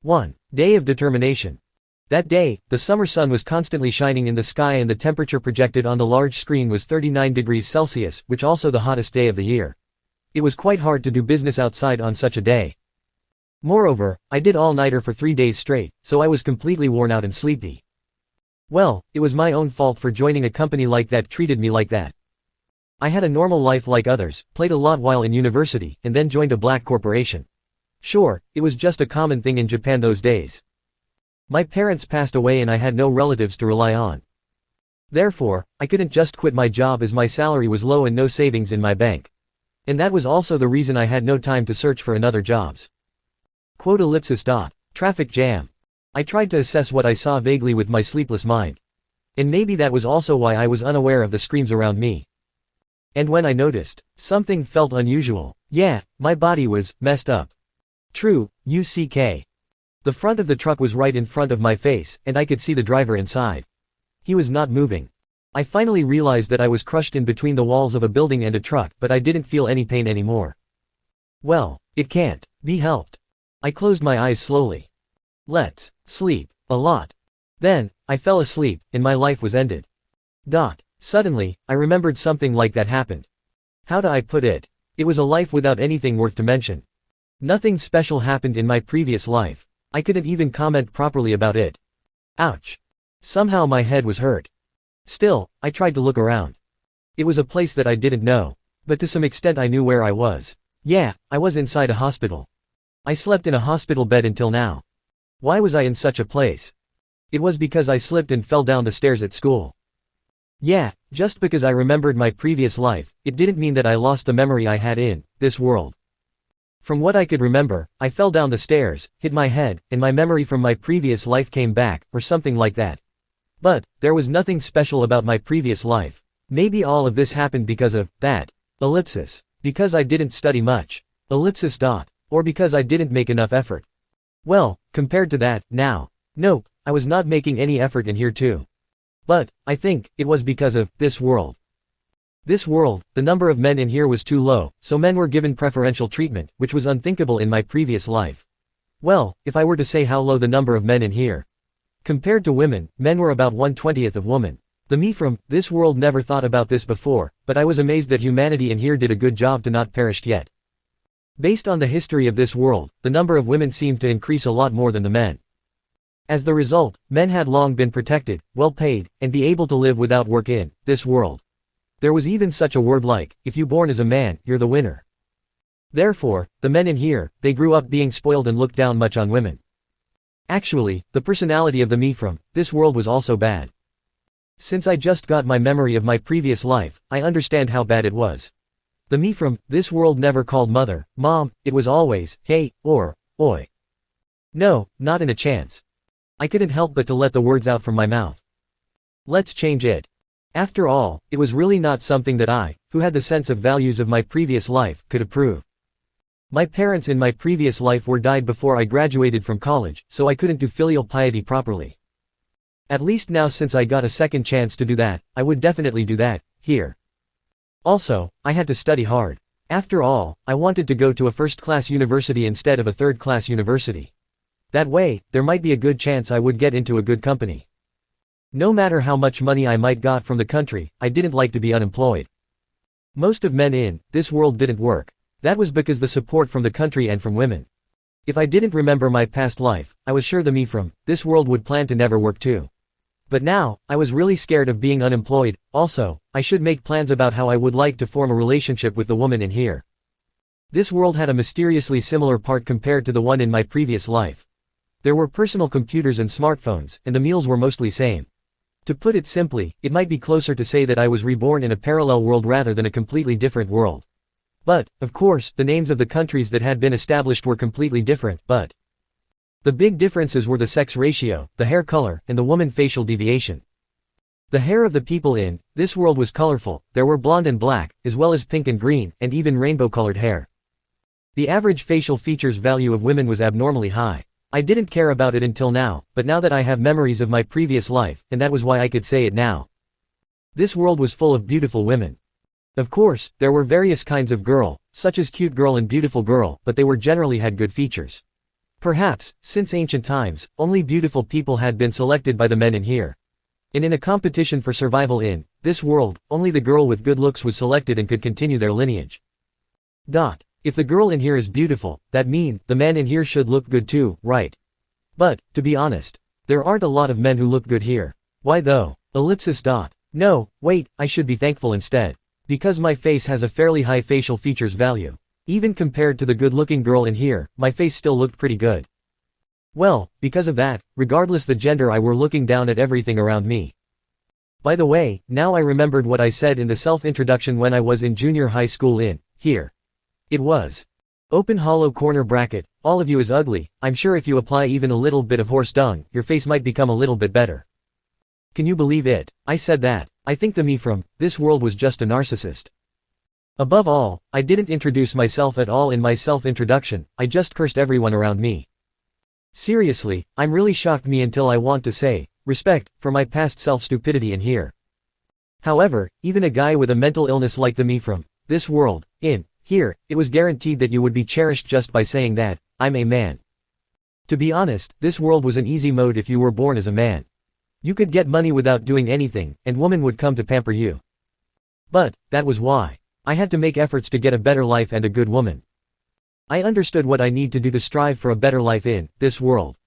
1. Day of Determination. That day, the summer sun was constantly shining in the sky and the temperature projected on the large screen was 39 degrees Celsius, which also the hottest day of the year. It was quite hard to do business outside on such a day. Moreover, I did all-nighter for 3 days straight, so I was completely worn out and sleepy. Well, it was my own fault for joining a company like that treated me like that. I had a normal life like others, played a lot while in university, and then joined a black corporation. Sure, it was just a common thing in Japan those days. My parents passed away and I had no relatives to rely on. Therefore, I couldn't just quit my job as my salary was low and no savings in my bank. And that was also the reason I had no time to search for another jobs. Traffic jam. I tried to assess what I saw vaguely with my sleepless mind. And maybe that was also why I was unaware of the screams around me. And when I noticed, something felt unusual. Yeah, my body was messed up. True, UCK. The front of the truck was right in front of my face, and I could see the driver inside. He was not moving. I finally realized that I was crushed in between the walls of a building and a truck, but I didn't feel any pain anymore. Well, it can't be helped. I closed my eyes slowly. Let's sleep a lot. Then, I fell asleep, and my life was ended. Suddenly, I remembered something like that happened. How do I put it? It was a life without anything worth to mention. Nothing special happened in my previous life. I couldn't even comment properly about it. Ouch. Somehow my head was hurt. Still, I tried to look around. It was a place that I didn't know. But to some extent I knew where I was. Yeah, I was inside a hospital. I slept in a hospital bed until now. Why was I in such a place? It was because I slipped and fell down the stairs at school. Yeah, just because I remembered my previous life, it didn't mean that I lost the memory I had in this world. From what I could remember, I fell down the stairs, hit my head, and my memory from my previous life came back, or something like that. But, there was nothing special about my previous life. Maybe all of this happened because of that. Because I didn't study much. Or because I didn't make enough effort. Well, compared to that, now. Nope, I was not making any effort in here too. But, I think, it was because of this world. This world, the number of men in here was too low, so men were given preferential treatment, which was unthinkable in my previous life. Well, if I were to say how low the number of men in here. Compared to women, men were about 1/20th of women. The me from this world never thought about this before, but I was amazed that humanity in here did a good job to not perished yet. Based on the history of this world, the number of women seemed to increase a lot more than the men. As the result, men had long been protected, well paid, and be able to live without work in this world. There was even such a word like, if you born as a man, you're the winner. Therefore, the men in here, they grew up being spoiled and looked down much on women. Actually, the personality of the me from this world was also bad. Since I just got my memory of my previous life, I understand how bad it was. The me from this world never called mother, mom, it was always, hey, or, oi. No, not in a chance. I couldn't help but to let the words out from my mouth. Let's change it. After all, it was really not something that I, who had the sense of values of my previous life, could approve. My parents in my previous life were died before I graduated from college, so I couldn't do filial piety properly. At least now since I got a second chance to do that, I would definitely do that, here. Also, I had to study hard. After all, I wanted to go to a first-class university instead of a third-class university. That way, there might be a good chance I would get into a good company. No matter how much money I might got from the country, I didn't like to be unemployed. Most of men in this world didn't work. That was because the support from the country and from women. If I didn't remember my past life, I was sure the me from this world would plan to never work too. But now, I was really scared of being unemployed. Also, I should make plans about how I would like to form a relationship with the woman in here. This world had a mysteriously similar part compared to the one in my previous life. There were personal computers and smartphones, and the meals were mostly same. To put it simply, it might be closer to say that I was reborn in a parallel world rather than a completely different world. But, of course, the names of the countries that had been established were completely different, but the big differences were the sex ratio, the hair color, and the woman facial deviation. The hair of the people in this world was colorful, there were blonde and black, as well as pink and green, and even rainbow-colored hair. The average facial features value of women was abnormally high. I didn't care about it until now, but now that I have memories of my previous life, and that was why I could say it now. This world was full of beautiful women. Of course, there were various kinds of girl, such as cute girl and beautiful girl, but they were generally had good features. Perhaps, since ancient times, only beautiful people had been selected by the men in here. And in a competition for survival in this world, only the girl with good looks was selected and could continue their lineage. If the girl in here is beautiful, that means the man in here should look good too, right? But, to be honest, there aren't a lot of men who look good here. Why though? No, wait, I should be thankful instead. Because my face has a fairly high facial features value. Even compared to the good-looking girl in here, my face still looked pretty good. Well, because of that, regardless the gender I were looking down at everything around me. By the way, now I remembered what I said in the self-introduction when I was in junior high school in here. It was. Open hollow corner bracket, all of you is ugly, I'm sure if you apply even a little bit of horse dung, your face might become a little bit better. Can you believe it? I said that. I think the me from this world was just a narcissist. Above all, I didn't introduce myself at all in my self-introduction, I just cursed everyone around me. Seriously, I'm really shocked me until I want to say, respect, for my past self-stupidity in here. However, even a guy with a mental illness like the me from this world, in here, it was guaranteed that you would be cherished just by saying that, I'm a man. To be honest, this world was an easy mode if you were born as a man. You could get money without doing anything, and women would come to pamper you. But, that was why. I had to make efforts to get a better life and a good woman. I understood what I need to do to strive for a better life in this world.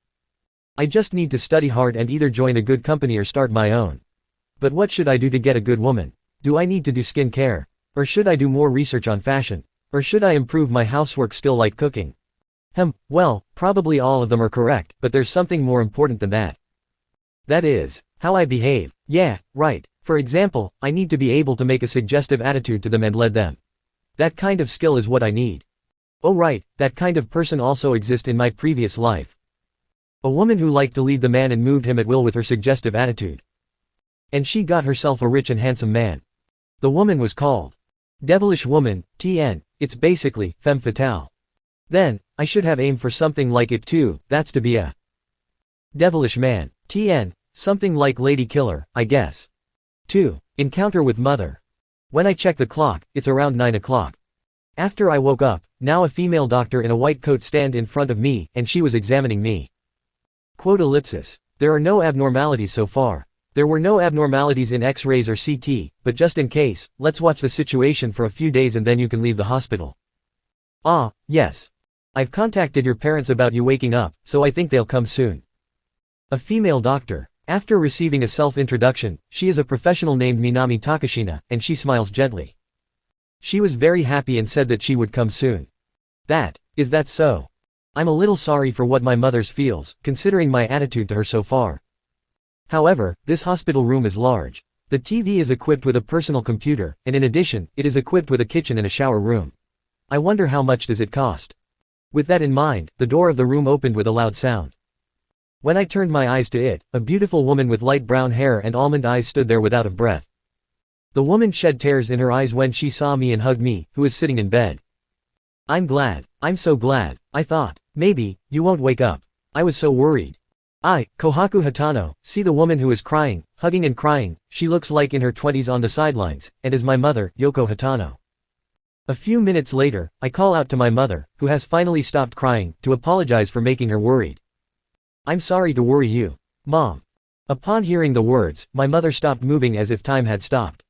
I just need to study hard and either join a good company or start my own. But what should I do to get a good woman? Do I need to do skin care? Or should I do more research on fashion? Or should I improve my housework skill like cooking? Well, probably all of them are correct, but there's something more important than that. That is, how I behave. Yeah, right. For example, I need to be able to make a suggestive attitude to them and lead them. That kind of skill is what I need. Oh right, that kind of person also exists in my previous life. A woman who liked to lead the man and moved him at will with her suggestive attitude. And she got herself a rich and handsome man. The woman was called Devilish Woman, TN, it's basically femme fatale. Then, I should have aimed for something like it too, that's to be a Devilish Man, TN, something like Lady Killer, I guess. 2. Encounter with Mother. When I check the clock, it's around 9 o'clock. After I woke up, now a female doctor in a white coat stand in front of me, and she was examining me. Quote ellipsis. There are no abnormalities so far. There were no abnormalities in X-rays or CT, but just in case, let's watch the situation for a few days and then you can leave the hospital. Ah, yes. I've contacted your parents about you waking up, so I think they'll come soon. A female doctor. After receiving a self-introduction, she is a professional named Minami Takashina, and she smiles gently. She was very happy and said that she would come soon. Is that so? I'm a little sorry for what my mother's feels, considering my attitude to her so far. However, this hospital room is large. The TV is equipped with a personal computer, and in addition, it is equipped with a kitchen and a shower room. I wonder how much does it cost? With that in mind, the door of the room opened with a loud sound. When I turned my eyes to it, a beautiful woman with light brown hair and almond eyes stood there without a breath. The woman shed tears in her eyes when she saw me and hugged me, who was sitting in bed. I'm glad, I'm so glad, I thought. Maybe, you won't wake up. I was so worried. Kohaku Hatano, see the woman who is crying, hugging and crying, she looks like in her 20s on the sidelines, and is my mother, Yoko Hatano. A few minutes later, I call out to my mother, who has finally stopped crying, to apologize for making her worried. I'm sorry to worry you, Mom. Upon hearing the words, my mother stopped moving as if time had stopped.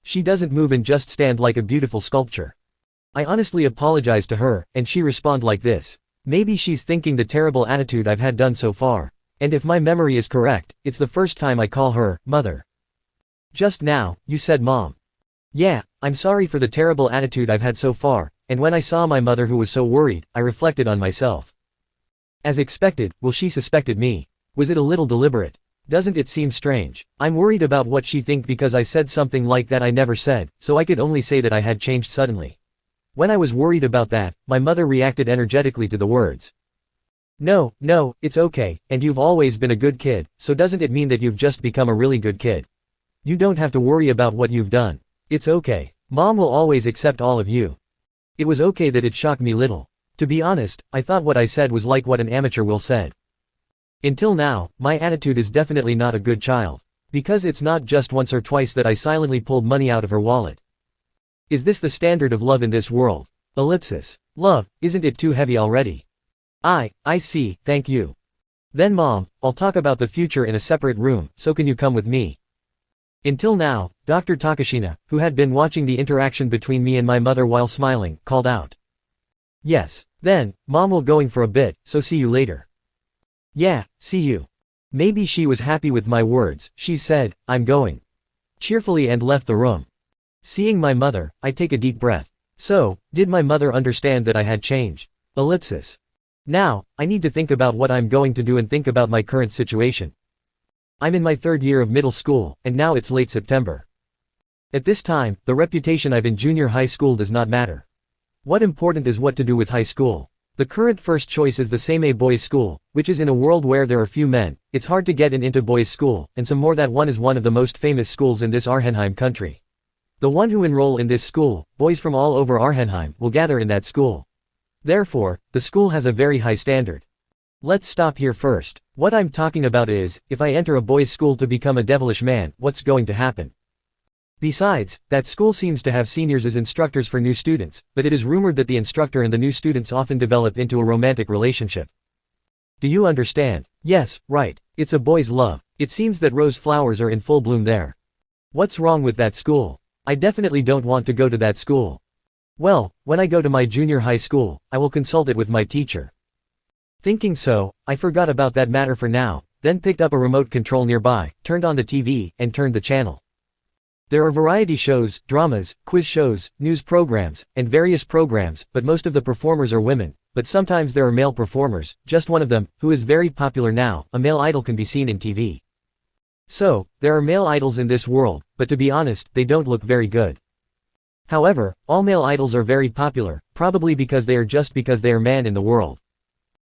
She doesn't move and just stand like a beautiful sculpture. I honestly apologize to her, and she respond like this. Maybe she's thinking the terrible attitude I've had done so far. And if my memory is correct, it's the first time I call her, Mother. Just now, you said Mom. Yeah, I'm sorry for the terrible attitude I've had so far, and when I saw my mother who was so worried, I reflected on myself. As expected, she suspected me. Was it a little deliberate? Doesn't it seem strange? I'm worried about what she think because I said something like that I never said, so I could only say that I had changed suddenly. When I was worried about that, my mother reacted energetically to the words. No, it's okay, and you've always been a good kid, so doesn't it mean that you've just become a really good kid? You don't have to worry about what you've done. It's okay. Mom will always accept all of you. It was okay that it shocked me little. To be honest, I thought what I said was like what an amateur will said. Until now, my attitude is definitely not a good child. Because it's not just once or twice that I silently pulled money out of her wallet. Is this the standard of love in this world? Ellipsis. Love, isn't it too heavy already? I see, thank you. Then Mom, I'll talk about the future in a separate room, so can you come with me? Until now, Dr. Takashina, who had been watching the interaction between me and my mother while smiling, called out. Yes. Then, Mom will going for a bit, so see you later. Yeah, see you. Maybe she was happy with my words, she said, I'm going. Cheerfully and left the room. Seeing my mother, I take a deep breath. So, did my mother understand that I had changed? Ellipsis. Now, I need to think about what I'm going to do and think about my current situation. I'm in my 3rd year of middle school, and now it's late September. At this time, the reputation I've in junior high school does not matter. What important is what to do with high school. The current first choice is the same a boys' school, which is in a world where there are few men, it's hard to get into boys' school, and some more that one is one of the most famous schools in this Arnhem country. The one who enroll in this school, boys from all over Arnhem, will gather in that school. Therefore, the school has a very high standard. Let's stop here first. What I'm talking about is, if I enter a boys' school to become a devilish man, what's going to happen? Besides, that school seems to have seniors as instructors for new students, but it is rumored that the instructor and the new students often develop into a romantic relationship. Do you understand? Yes, right. It's a boy's love. It seems that rose flowers are in full bloom there. What's wrong with that school? I definitely don't want to go to that school. Well, when I go to my junior high school, I will consult it with my teacher. Thinking so, I forgot about that matter for now, then picked up a remote control nearby, turned on the TV, and turned the channel. There are variety shows, dramas, quiz shows, news programs, and various programs, but most of the performers are women, but sometimes there are male performers, just one of them, who is very popular now, a male idol can be seen in TV. So, there are male idols in this world, but to be honest, they don't look very good. However, all male idols are very popular, probably because they are man in the world.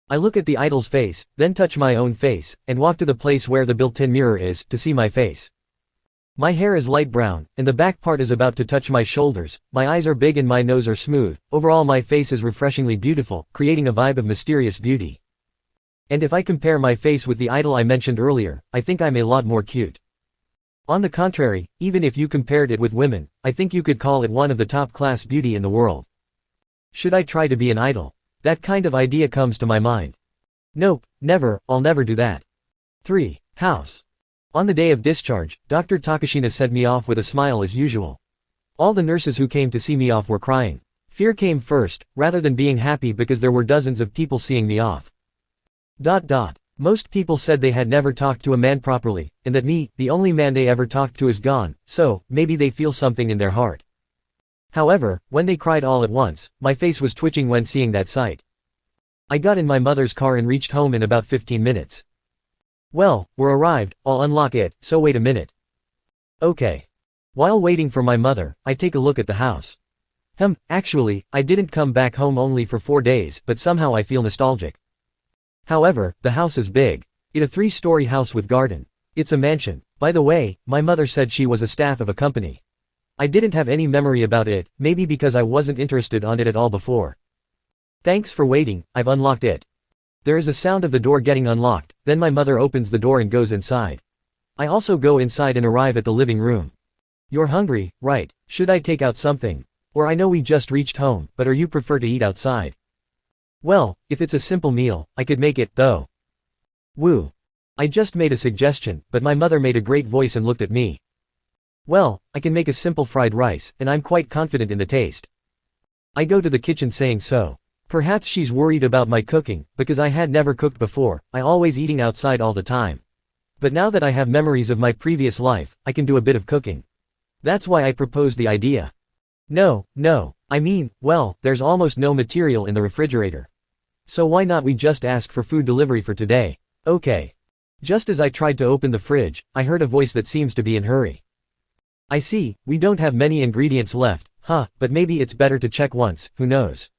I look at the idol's face, then touch my own face, and walk to the place where the built-in mirror is, to see my face. My hair is light brown, and the back part is about to touch my shoulders, my eyes are big and my nose are smooth, overall my face is refreshingly beautiful, creating a vibe of mysterious beauty. And if I compare my face with the idol I mentioned earlier, I think I'm a lot more cute. On the contrary, even if you compared it with women, I think you could call it one of the top-class beauty in the world. Should I try to be an idol? That kind of idea comes to my mind. Nope, never, I'll never do that. 3. House. On the day of discharge, Dr. Takashina sent me off with a smile as usual. All the nurses who came to see me off were crying. Fear came first, rather than being happy because there were dozens of people seeing me off. Most people said they had never talked to a man properly, and that me, the only man they ever talked to is gone, so, maybe they feel something in their heart. However, when they cried all at once, my face was twitching when seeing that sight. I got in my mother's car and reached home in about 15 minutes. Well, we're arrived, I'll unlock it, so wait a minute. Okay. While waiting for my mother, I take a look at the house. Actually, I didn't come back home only for 4 days, but somehow I feel nostalgic. However, the house is big. It's a 3-story house with garden. It's a mansion. By the way, my mother said she was a staff of a company. I didn't have any memory about it, maybe because I wasn't interested on it at all before. Thanks for waiting, I've unlocked it. There is a sound of the door getting unlocked, then my mother opens the door and goes inside. I also go inside and arrive at the living room. You're hungry, right? Should I take out something? Or I know we just reached home, but you prefer to eat outside? Well, if it's a simple meal, I could make it, though. Woo. I just made a suggestion, but my mother made a great voice and looked at me. Well, I can make a simple fried rice, and I'm quite confident in the taste. I go to the kitchen saying so. Perhaps she's worried about my cooking, because I had never cooked before, I always eating outside all the time. But now that I have memories of my previous life, I can do a bit of cooking. That's why I proposed the idea. No, I mean, well, there's almost no material in the refrigerator. So why not we just ask for food delivery for today? Okay. Just as I tried to open the fridge, I heard a voice that seems to be in a hurry. I see, we don't have many ingredients left, but maybe it's better to check once, who knows?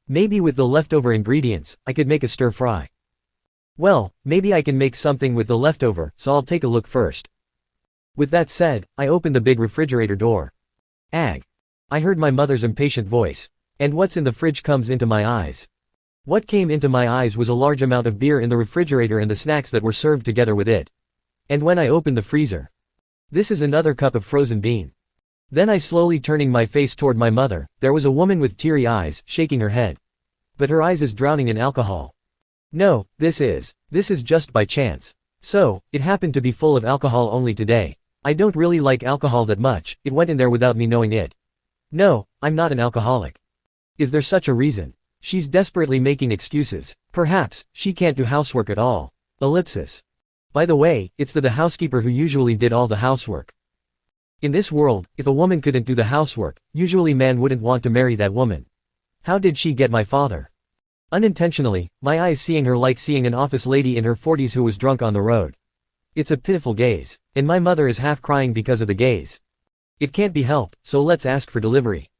Maybe with the leftover ingredients, I could make a stir-fry. Well, maybe I can make something with the leftover, so I'll take a look first. With that said, I opened the big refrigerator door. Ag. I heard my mother's impatient voice. And what's in the fridge comes into my eyes. What came into my eyes was a large amount of beer in the refrigerator and the snacks that were served together with it. And when I opened the freezer. This is another cup of frozen bean. Then I slowly turning my face toward my mother, there was a woman with teary eyes, shaking her head. But her eyes is drowning in alcohol. No, this is just by chance. So, it happened to be full of alcohol only today. I don't really like alcohol that much, it went in there without me knowing it. No, I'm not an alcoholic. Is there such a reason? She's desperately making excuses. Perhaps, she can't do housework at all. Ellipsis. By the way, it's the housekeeper who usually did all the housework. In this world, if a woman couldn't do the housework, usually man wouldn't want to marry that woman. How did she get my father? Unintentionally, my eyes seeing her like seeing an office lady in her 40s who was drunk on the road. It's a pitiful gaze, and my mother is half crying because of the gaze. It can't be helped, so let's ask for delivery.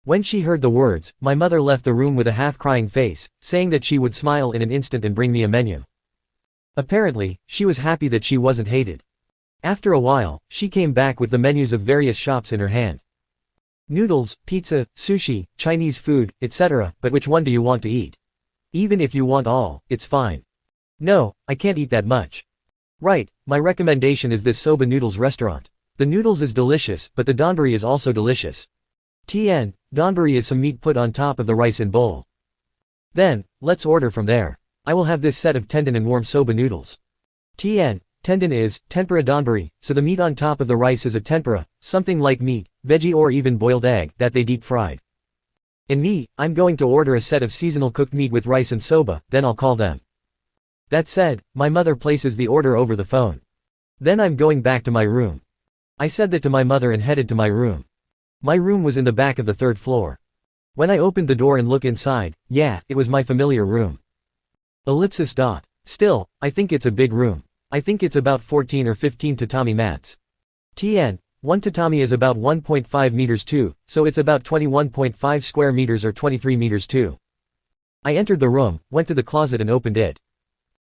When she heard the words, my mother left the room with a half-crying face, saying that she would smile in an instant and bring me a menu. Apparently, she was happy that she wasn't hated. After a while, she came back with the menus of various shops in her hand. Noodles, pizza, sushi, Chinese food, etc., but which one do you want to eat? Even if you want all, it's fine. No, I can't eat that much. Right, my recommendation is this soba noodles restaurant. The noodles is delicious, but the donburi is also delicious. Tien, donburi is some meat put on top of the rice in bowl. Then, let's order from there. I will have this set of tendon and warm soba noodles. Tien, tendon is tempura donburi, so the meat on top of the rice is a tempura, something like meat, veggie or even boiled egg that they deep fried. And me, I'm going to order a set of seasonal cooked meat with rice and soba, then I'll call them. That said, my mother places the order over the phone. Then I'm going back to my room. I said that to my mother and headed to my room. My room was in the back of the 3rd floor. When I opened the door and looked inside, yeah, it was my familiar room. Ellipsis. Still, I think it's a big room. I think it's about 14 or 15 tatami mats. Tien, one tatami is about 1.5 meters too, so it's about 21.5 square meters or 23 meters too. I entered the room, went to the closet and opened it.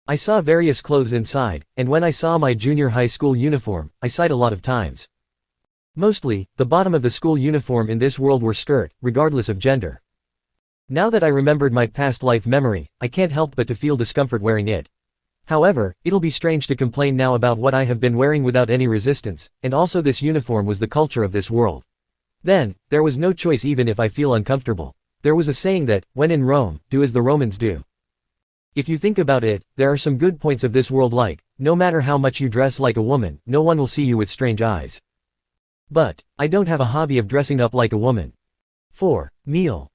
I saw various clothes inside, and when I saw my junior high school uniform, I sighed a lot of times. Mostly, the bottom of the school uniform in this world were skirt, regardless of gender. Now that I remembered my past life memory, I can't help but to feel discomfort wearing it. However, it'll be strange to complain now about what I have been wearing without any resistance, and also this uniform was the culture of this world. Then, there was no choice even if I feel uncomfortable. There was a saying that, when in Rome, do as the Romans do. If you think about it, there are some good points of this world like, no matter how much you dress like a woman, no one will see you with strange eyes. But, I don't have a hobby of dressing up like a woman. 4. Meal.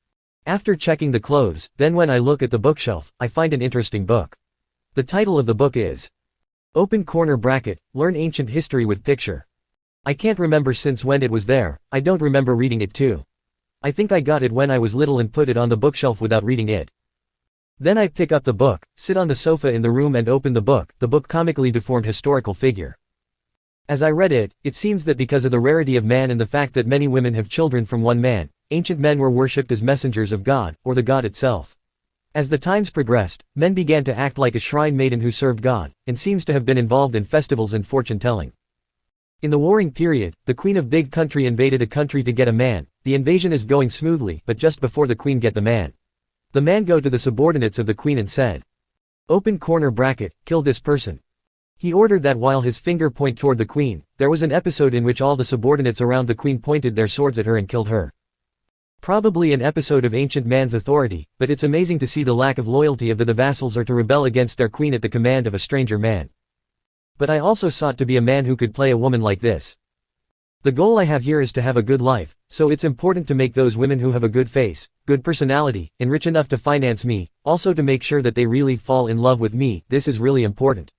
After checking the clothes, then when I look at the bookshelf, I find an interesting book. The title of the book is Open corner bracket, Learn Ancient History with Picture. I can't remember since when it was there, I don't remember reading it too. I think I got it when I was little and put it on the bookshelf without reading it. Then I pick up the book, sit on the sofa in the room and open the book comically deformed historical figure. As I read it, it seems that because of the rarity of man and the fact that many women have children from one man, ancient men were worshipped as messengers of God, or the god itself. As the times progressed, men began to act like a shrine maiden who served God, and seems to have been involved in festivals and fortune-telling. In the warring period, the queen of big country invaded a country to get a man. The invasion is going smoothly, but just before the queen get the man go to the subordinates of the queen and said, open corner bracket, kill this person. He ordered that while his finger point toward the queen, there was an episode in which all the subordinates around the queen pointed their swords at her and killed her. Probably an episode of ancient man's authority, but it's amazing to see the lack of loyalty of the vassals or to rebel against their queen at the command of a stranger man. But I also sought to be a man who could play a woman like this. The goal I have here is to have a good life, so it's important to make those women who have a good face, good personality, and rich enough to finance me, also to make sure that they really fall in love with me. This is really important.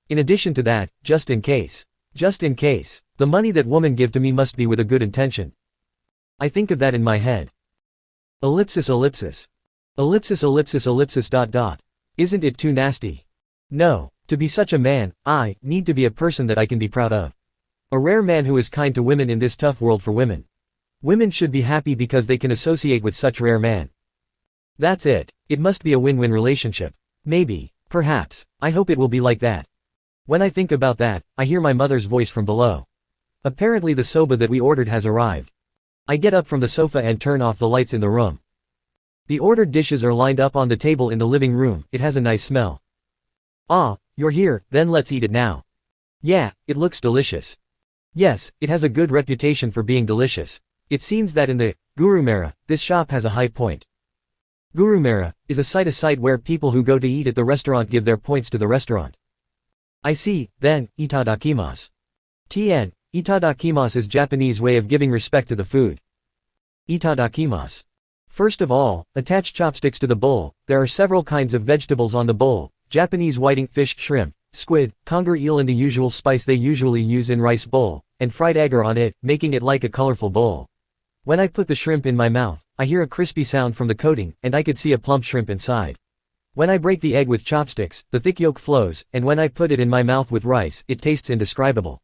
In addition to that, just in case, the money that women give to me must be with a good intention. I think of that in my head. Ellipsis. Isn't it too nasty? No. To be such a man, I need to be a person that I can be proud of. A rare man who is kind to women in this tough world for women. Women should be happy because they can associate with such rare man. That's it. It must be a win-win relationship. Maybe. Perhaps. I hope it will be like that. When I think about that, I hear my mother's voice from below. Apparently the soba that we ordered has arrived. I get up from the sofa and turn off the lights in the room. The ordered dishes are lined up on the table in the living room. It has a nice smell. Ah, you're here, then let's eat it now. Yeah, it looks delicious. Yes, it has a good reputation for being delicious. It seems that in the Gurumera, this shop has a high point. Gurumera is a site where people who go to eat at the restaurant give their points to the restaurant. I see, then, itadakimasu. Tn, itadakimasu is Japanese way of giving respect to the food. Itadakimasu. First of all, attach chopsticks to the bowl. There are several kinds of vegetables on the bowl: Japanese whiting, fish, shrimp, squid, conger eel, and the usual spice they usually use in rice bowl, and fried egg are on it, making it like a colorful bowl. When I put the shrimp in my mouth, I hear a crispy sound from the coating, and I could see a plump shrimp inside. When I break the egg with chopsticks, the thick yolk flows, and when I put it in my mouth with rice, it tastes indescribable.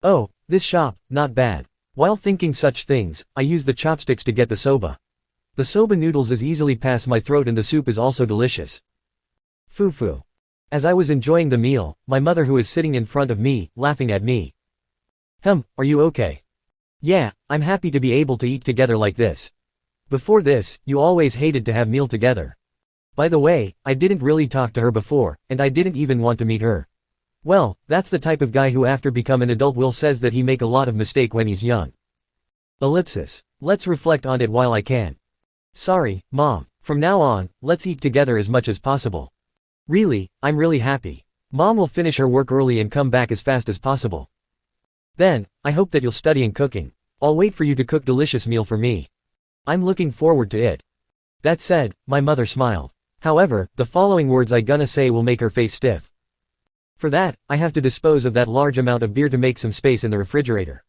Oh, this shop, not bad. While thinking such things, I use the chopsticks to get the soba. The soba noodles as easily pass my throat, and the soup is also delicious. Fufu. As I was enjoying the meal, my mother, who is sitting in front of me, laughing at me. Are you okay? Yeah, I'm happy to be able to eat together like this. Before this, you always hated to have meal together. By the way, I didn't really talk to her before, and I didn't even want to meet her. Well, that's the type of guy who after become an adult will says that he make a lot of mistake when he's young. Ellipsis. Let's reflect on it while I can. Sorry, Mom. From now on, let's eat together as much as possible. Really, I'm really happy. Mom will finish her work early and come back as fast as possible. Then, I hope that you'll study in cooking. I'll wait for you to cook delicious meal for me. I'm looking forward to it. That said, my mother smiled. However, the following words I gonna say will make her face stiff. For that, I have to dispose of that large amount of beer to make some space in the refrigerator.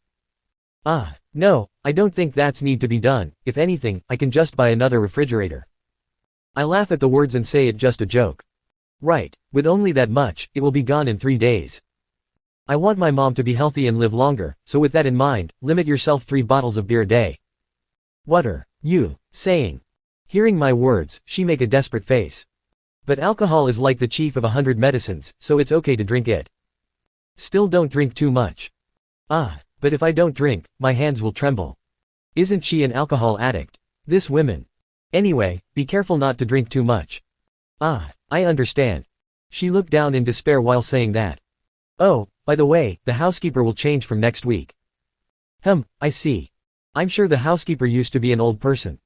No, I don't think that's need to be done. If anything, I can just buy another refrigerator. I laugh at the words and say it just a joke. Right, with only that much, it will be gone in 3 days. I want my mom to be healthy and live longer, so with that in mind, limit yourself 3 bottles of beer a day. What are you saying? Hearing my words, she make a desperate face. But alcohol is like the chief of 100 medicines, so it's okay to drink it. Still don't drink too much. But if I don't drink, my hands will tremble. Isn't she an alcohol addict? This woman. Anyway, be careful not to drink too much. I understand. She looked down in despair while saying that. Oh, by the way, the housekeeper will change from next week. I see. I'm sure the housekeeper used to be an old person.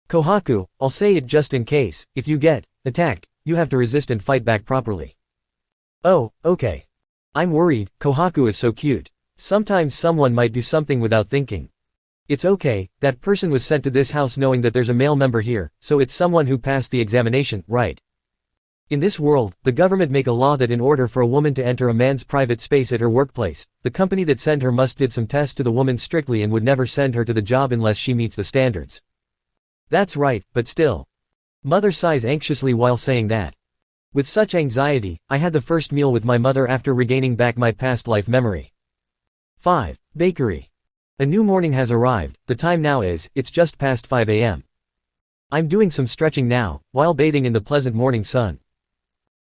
Kohaku, I'll say it just in case, if you get attacked, you have to resist and fight back properly. Oh, okay. I'm worried. Kohaku is so cute. Sometimes someone might do something without thinking. It's okay, that person was sent to this house knowing that there's a male member here, so it's someone who passed the examination, right? In this world, the government make a law that in order for a woman to enter a man's private space at her workplace, the company that sent her must did some tests to the woman strictly and would never send her to the job unless she meets the standards. That's right, but still. Mother sighs anxiously while saying that. With such anxiety, I had the first meal with my mother after regaining back my past life memory. 5. Bakery. A new morning has arrived. The time now is, it's just past 5 a.m. I'm doing some stretching now, while bathing in the pleasant morning sun.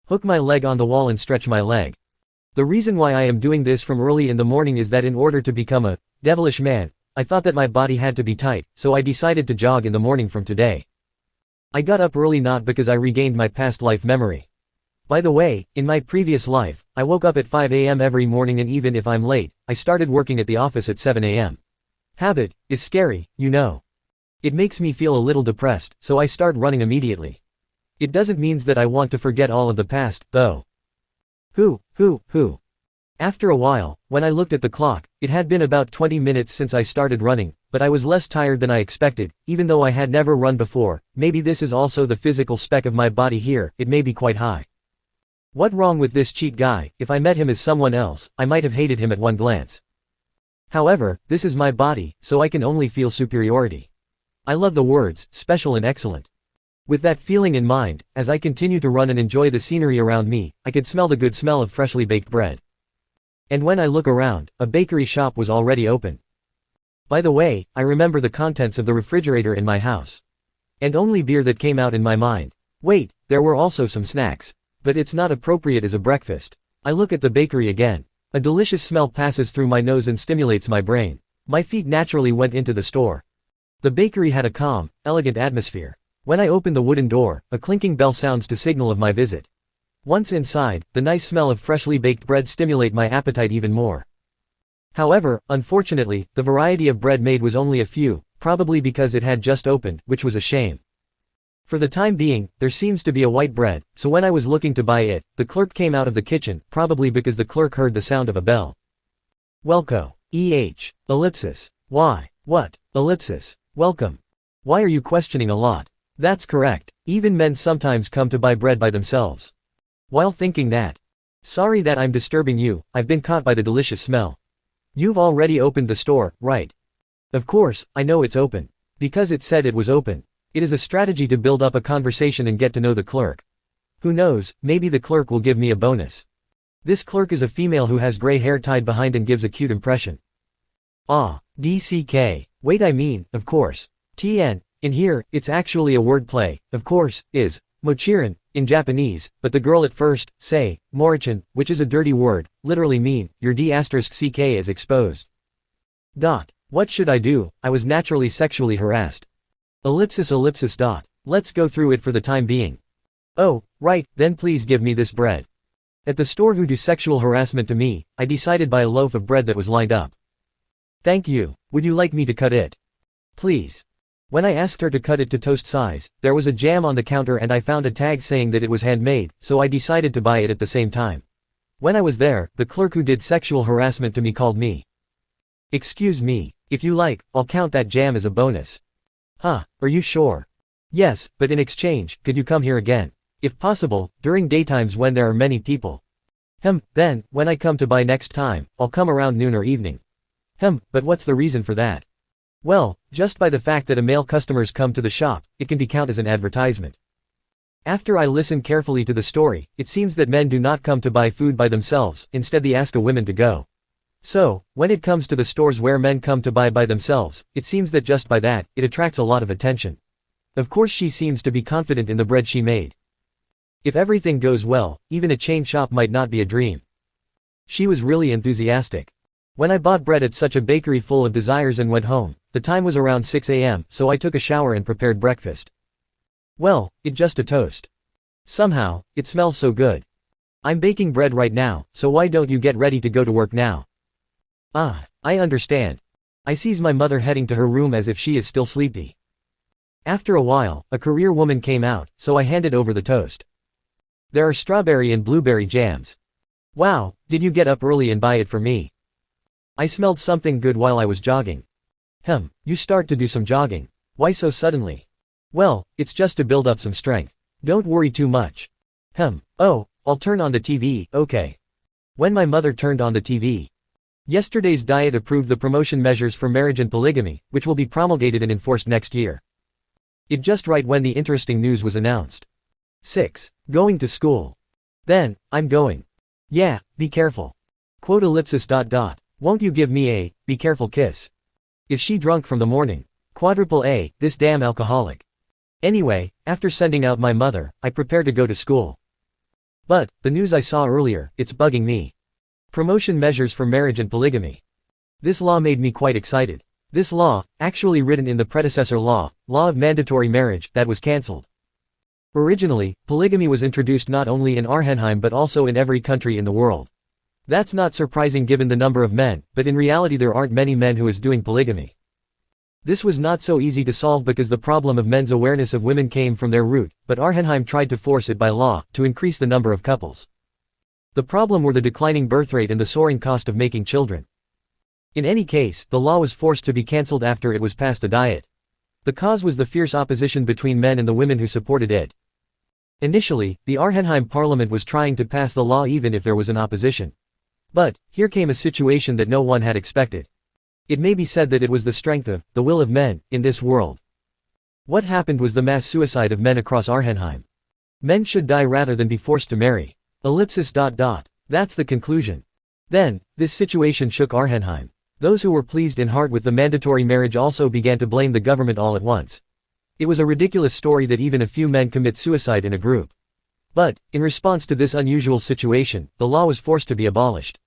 Hook my leg on the wall and stretch my leg. The reason why I am doing this from early in the morning is that in order to become a devilish man, I thought that my body had to be tight, so I decided to jog in the morning from today. I got up early not because I regained my past life memory. By the way, in my previous life, I woke up at 5 a.m. every morning, and even if I'm late, I started working at the office at 7 a.m. Habit is scary, you know. It makes me feel a little depressed, so I start running immediately. It doesn't mean that I want to forget all of the past, though. After a while, when I looked at the clock, it had been about 20 minutes since I started running, but I was less tired than I expected, even though I had never run before. Maybe this is also the physical spec of my body here, it may be quite high. What wrong with this cheat guy? If I met him as someone else, I might have hated him at one glance. However, this is my body, so I can only feel superiority. I love the words, special and excellent. With that feeling in mind, as I continue to run and enjoy the scenery around me, I could smell the good smell of freshly baked bread. And when I look around, a bakery shop was already open. By the way, I remember the contents of the refrigerator in my house. And only beer that came out in my mind. Wait, there were also some snacks. But it's not appropriate as a breakfast. I look at the bakery again. A delicious smell passes through my nose and stimulates my brain. My feet naturally went into the store. The bakery had a calm, elegant atmosphere. When I open the wooden door, a clinking bell sounds to signal of my visit. Once inside, the nice smell of freshly baked bread stimulate my appetite even more. However, unfortunately, the variety of bread made was only a few, probably because it had just opened, which was a shame. For the time being, there seems to be a white bread, so when I was looking to buy it, the clerk came out of the kitchen, probably because the clerk heard the sound of a bell. Welco. Ellipsis. Why? What? Ellipsis. Welcome. Why are you questioning a lot? That's correct. Even men sometimes come to buy bread by themselves. While thinking that. Sorry that I'm disturbing you, I've been caught by the delicious smell. You've already opened the store, right? Of course, I know it's open. Because it said it was open. It is a strategy to build up a conversation and get to know the clerk. Who knows, maybe the clerk will give me a bonus. This clerk is a female who has gray hair tied behind and gives a cute impression. Ah, DCK. Wait, I mean, of course. TN. In here, it's actually a word play, of course, is mochiron, in Japanese, but the girl at first, say, morichan, which is a dirty word, literally mean, your D***ck is exposed. What should I do? I was naturally sexually harassed. Ellipsis. Let's go through it for the time being. Oh, right, then please give me this bread. At the store who do sexual harassment to me, I decided by a loaf of bread that was lined up. Thank you, would you like me to cut it? Please. When I asked her to cut it to toast size, there was a jam on the counter and I found a tag saying that it was handmade, so I decided to buy it at the same time. When I was there, the clerk who did sexual harassment to me called me. Excuse me, if you like, I'll count that jam as a bonus. Huh, are you sure? Yes, but in exchange, could you come here again? If possible, during daytimes when there are many people. Then, when I come to buy next time, I'll come around noon or evening. But what's the reason for that? Well, just by the fact that a male customers come to the shop, it can be counted as an advertisement. After I listen carefully to the story, it seems that men do not come to buy food by themselves, instead they ask a woman to go. So, when it comes to the stores where men come to buy by themselves, it seems that just by that, it attracts a lot of attention. Of course she seems to be confident in the bread she made. If everything goes well, even a chain shop might not be a dream. She was really enthusiastic. When I bought bread at such a bakery full of desires and went home, the time was around 6 a.m., so I took a shower and prepared breakfast. Well, it's just a toast. Somehow, it smells so good. I'm baking bread right now, so why don't you get ready to go to work now? Ah, I understand. I sees my mother heading to her room as if she is still sleepy. After a while, a courier woman came out, so I handed over the toast. There are strawberry and blueberry jams. Wow, did you get up early and buy it for me? I smelled something good while I was jogging. You start to do some jogging. Why so suddenly? Well, it's just to build up some strength. Don't worry too much. Oh, I'll turn on the TV, okay. When my mother turned on the TV. Yesterday's diet approved the promotion measures for marriage and polygamy, which will be promulgated and enforced next year. It just right when the interesting news was announced. 6. Going to school. Then, I'm going. Yeah, be careful. Quote ellipsis. Won't you give me a, be careful kiss? Is she drunk from the morning? Quadruple A, this damn alcoholic. Anyway, after sending out my mother, I prepare to go to school. But, the news I saw earlier, it's bugging me. Promotion measures for marriage and polygamy. This law made me quite excited. This law, actually written in the predecessor law of mandatory marriage, that was cancelled. Originally, polygamy was introduced not only in Arnhem but also in every country in the world. That's not surprising given the number of men, but in reality there aren't many men who is doing polygamy. This was not so easy to solve because the problem of men's awareness of women came from their root, but Arnhem tried to force it by law, to increase the number of couples. The problem were the declining birth rate and the soaring cost of making children. In any case, the law was forced to be cancelled after it was passed the diet. The cause was the fierce opposition between men and the women who supported it. Initially, the Arnhem parliament was trying to pass the law even if there was an opposition. But, here came a situation that no one had expected. It may be said that it was the strength of, the will of men, in this world. What happened was the mass suicide of men across Arnhem. Men should die rather than be forced to marry. Ellipsis. That's the conclusion. Then, this situation shook Arnhem. Those who were pleased in heart with the mandatory marriage also began to blame the government all at once. It was a ridiculous story that even a few men commit suicide in a group. But, in response to this unusual situation, the law was forced to be abolished.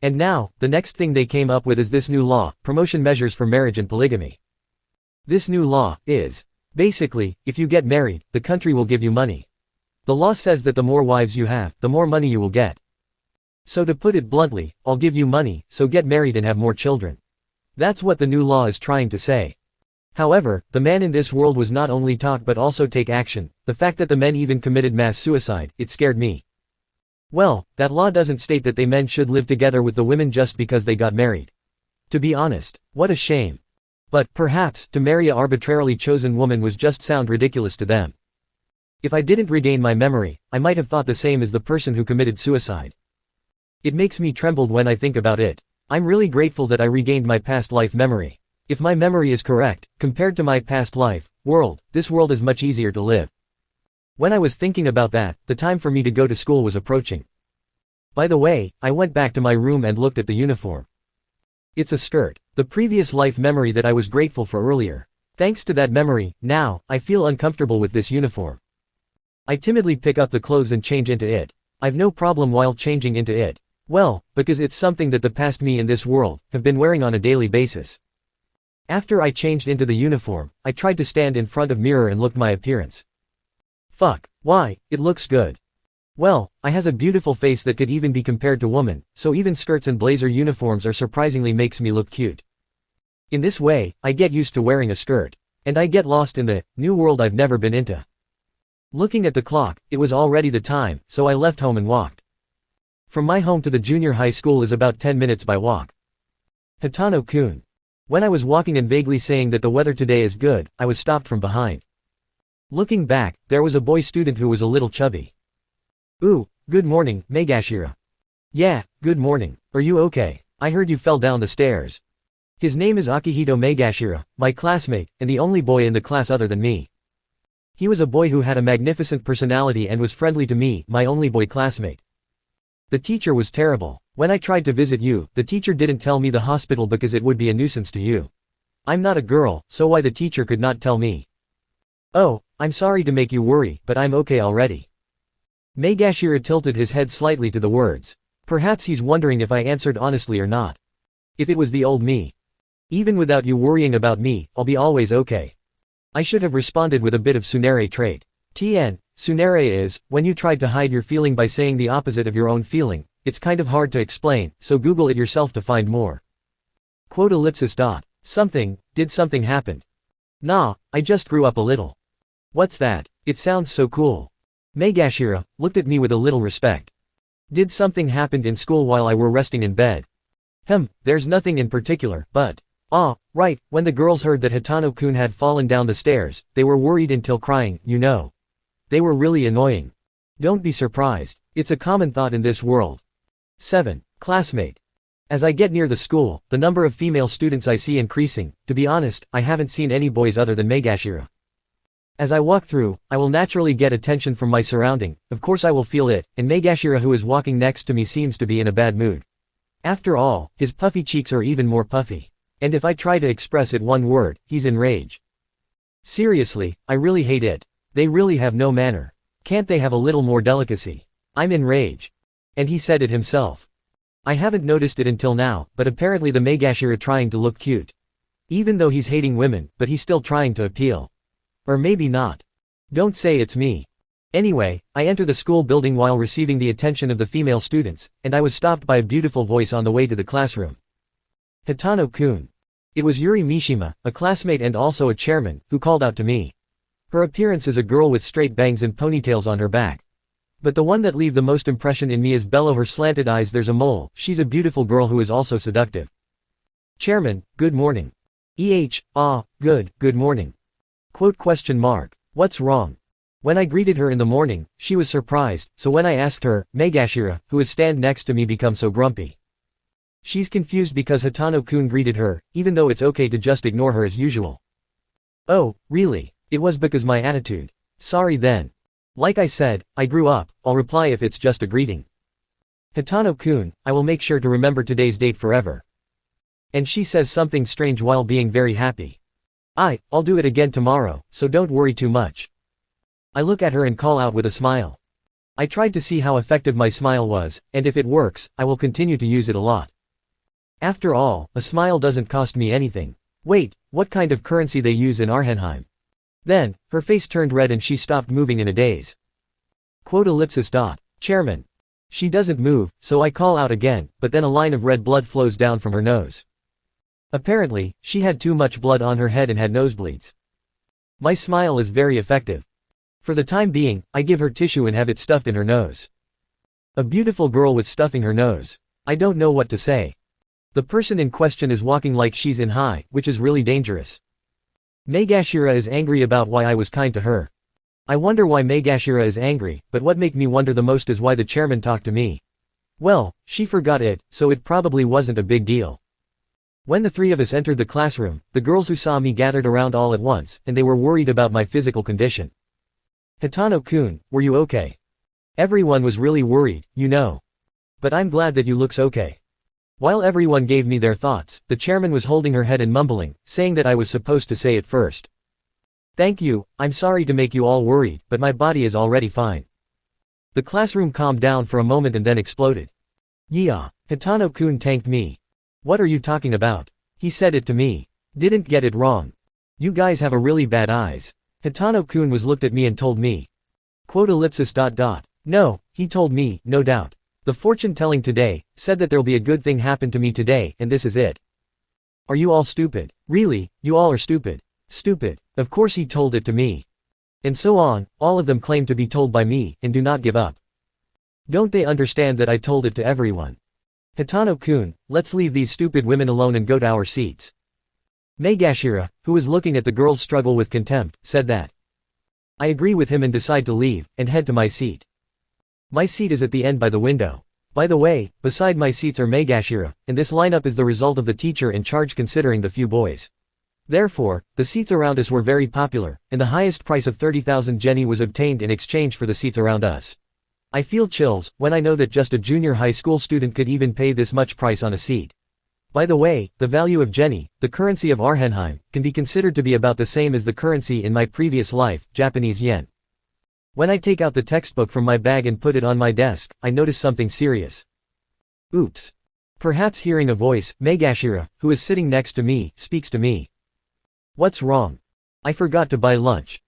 And now, the next thing they came up with is this new law, promotion measures for marriage and polygamy. This new law is, basically, if you get married, the country will give you money. The law says that the more wives you have, the more money you will get. So to put it bluntly, I'll give you money, so get married and have more children. That's what the new law is trying to say. However, the man in this world was not only talk but also take action. The fact that the men even committed mass suicide, it scared me. Well, that law doesn't state that they men should live together with the women just because they got married. To be honest, what a shame. But, perhaps, to marry a arbitrarily chosen woman was just sound ridiculous to them. If I didn't regain my memory, I might have thought the same as the person who committed suicide. It makes me tremble when I think about it. I'm really grateful that I regained my past life memory. If my memory is correct, compared to my past life, this world is much easier to live. When I was thinking about that, the time for me to go to school was approaching. By the way, I went back to my room and looked at the uniform. It's a skirt, the previous life memory that I was grateful for earlier. Thanks to that memory, now, I feel uncomfortable with this uniform. I timidly pick up the clothes and change into it. I've no problem while changing into it. Well, because it's something that the past me in this world have been wearing on a daily basis. After I changed into the uniform, I tried to stand in front of mirror and look my appearance. Fuck, why, it looks good. Well, I has a beautiful face that could even be compared to woman, so even skirts and blazer uniforms are surprisingly makes me look cute. In this way, I get used to wearing a skirt. And I get lost in the new world I've never been into. Looking at the clock, it was already the time, so I left home and walked. From my home to the junior high school is about 10 minutes by walk. Hatano-kun. When I was walking and vaguely saying that the weather today is good, I was stopped from behind. Looking back, there was a boy student who was a little chubby. Ooh, good morning, Megashira. Yeah, good morning. Are you okay? I heard you fell down the stairs. His name is Akihito Megashira, my classmate, and the only boy in the class other than me. He was a boy who had a magnificent personality and was friendly to me, my only boy classmate. The teacher was terrible. When I tried to visit you, the teacher didn't tell me the hospital because it would be a nuisance to you. I'm not a girl, so why the teacher could not tell me? Oh, I'm sorry to make you worry, but I'm okay already. Megashira tilted his head slightly to the words. Perhaps he's wondering if I answered honestly or not. If it was the old me. Even without you worrying about me, I'll be always okay. I should have responded with a bit of Tsunere trait. Tsunere is, when you tried to hide your feeling by saying the opposite of your own feeling. It's kind of hard to explain, so Google it yourself to find more. Did something happen? Nah, I just grew up a little. What's that? It sounds so cool. Megashira looked at me with a little respect. Did something happen in school while I were resting in bed? There's nothing in particular, but… right, when the girls heard that Hatano-kun had fallen down the stairs, they were worried until crying, you know. They were really annoying. Don't be surprised, it's a common thought in this world. 7. Classmate. As I get near the school, the number of female students I see increasing. To be honest, I haven't seen any boys other than Megashira. As I walk through, I will naturally get attention from my surrounding, of course I will feel it, and Megashira who is walking next to me seems to be in a bad mood. After all, his puffy cheeks are even more puffy. And if I try to express it one word, he's in rage. Seriously, I really hate it. They really have no manner. Can't they have a little more delicacy? I'm in rage. And he said it himself. I haven't noticed it until now, but apparently the Megashira trying to look cute. Even though he's hating women, but he's still trying to appeal. Or maybe not. Don't say it's me. Anyway, I enter the school building while receiving the attention of the female students, and I was stopped by a beautiful voice on the way to the classroom. Hatano-kun. It was Yuri Mishima, a classmate and also a chairman, who called out to me. Her appearance is a girl with straight bangs and ponytails on her back. But the one that leave the most impression in me is below her slanted eyes there's a mole. She's a beautiful girl who is also seductive. Chairman, good morning. Good morning. What's wrong? When I greeted her in the morning, she was surprised, so when I asked her, Megashira, who is stand next to me become so grumpy. She's confused because Hatano-kun greeted her, even though it's okay to just ignore her as usual. Oh, really? It was because my attitude. Sorry then. Like I said, I grew up, I'll reply if it's just a greeting. Hatano-kun, I will make sure to remember today's date forever. And she says something strange while being very happy. I'll do it again tomorrow, so don't worry too much. I look at her and call out with a smile. I tried to see how effective my smile was, and if it works, I will continue to use it a lot. After all, a smile doesn't cost me anything. Wait, what kind of currency they use in Arnhem? Then, her face turned red and she stopped moving in a daze. Chairman. She doesn't move, so I call out again, but then a line of red blood flows down from her nose. Apparently, she had too much blood on her head and had nosebleeds. My smile is very effective. For the time being, I give her tissue and have it stuffed in her nose. A beautiful girl with stuffing her nose. I don't know what to say. The person in question is walking like she's in high, which is really dangerous. Megashira is angry about why I was kind to her. I wonder why Megashira is angry, but what make me wonder the most is why the chairman talked to me. Well, she forgot it, so it probably wasn't a big deal. When the three of us entered the classroom, the girls who saw me gathered around all at once, and they were worried about my physical condition. Hatano-kun, were you okay? Everyone was really worried, you know. But I'm glad that you looks okay. While everyone gave me their thoughts, the chairman was holding her head and mumbling, saying that I was supposed to say it first. Thank you, I'm sorry to make you all worried, but my body is already fine. The classroom calmed down for a moment and then exploded. Yeah, Hatano-kun thanked me. What are you talking about? He said it to me. Didn't get it wrong. You guys have a really bad eyes. Hatano-kun was looked at me and told me. Quote ellipsis. No, he told me, no doubt. The fortune-telling today, said that there'll be a good thing happen to me today, and this is it. Are you all stupid? Really, you all are stupid. Stupid. Of course he told it to me. And so on, all of them claim to be told by me, and do not give up. Don't they understand that I told it to everyone? Hatano-kun, let's leave these stupid women alone and go to our seats. Megashira, who was looking at the girls struggle with contempt, said that. I agree with him and decide to leave, and head to my seat. My seat is at the end by the window. By the way, beside my seats are Megashira, and this lineup is the result of the teacher in charge considering the few boys. Therefore, the seats around us were very popular, and the highest price of 30,000 jenny was obtained in exchange for the seats around us. I feel chills when I know that just a junior high school student could even pay this much price on a seat. By the way, the value of jenny, the currency of Arnhem, can be considered to be about the same as the currency in my previous life, Japanese yen. When I take out the textbook from my bag and put it on my desk, I notice something serious. Oops. Perhaps hearing a voice, Megashira, who is sitting next to me, speaks to me. What's wrong? I forgot to buy lunch.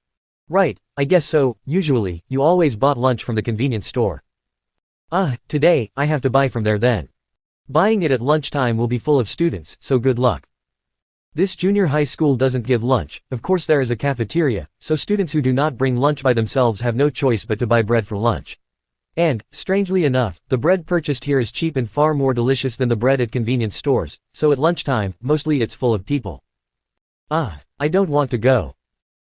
Right, I guess so, usually, you always bought lunch from the convenience store. Today, I have to buy from there then. Buying it at lunchtime will be full of students, so good luck. This junior high school doesn't give lunch, of course there is a cafeteria, so students who do not bring lunch by themselves have no choice but to buy bread for lunch. And, strangely enough, the bread purchased here is cheap and far more delicious than the bread at convenience stores, so at lunchtime, mostly it's full of people. I don't want to go.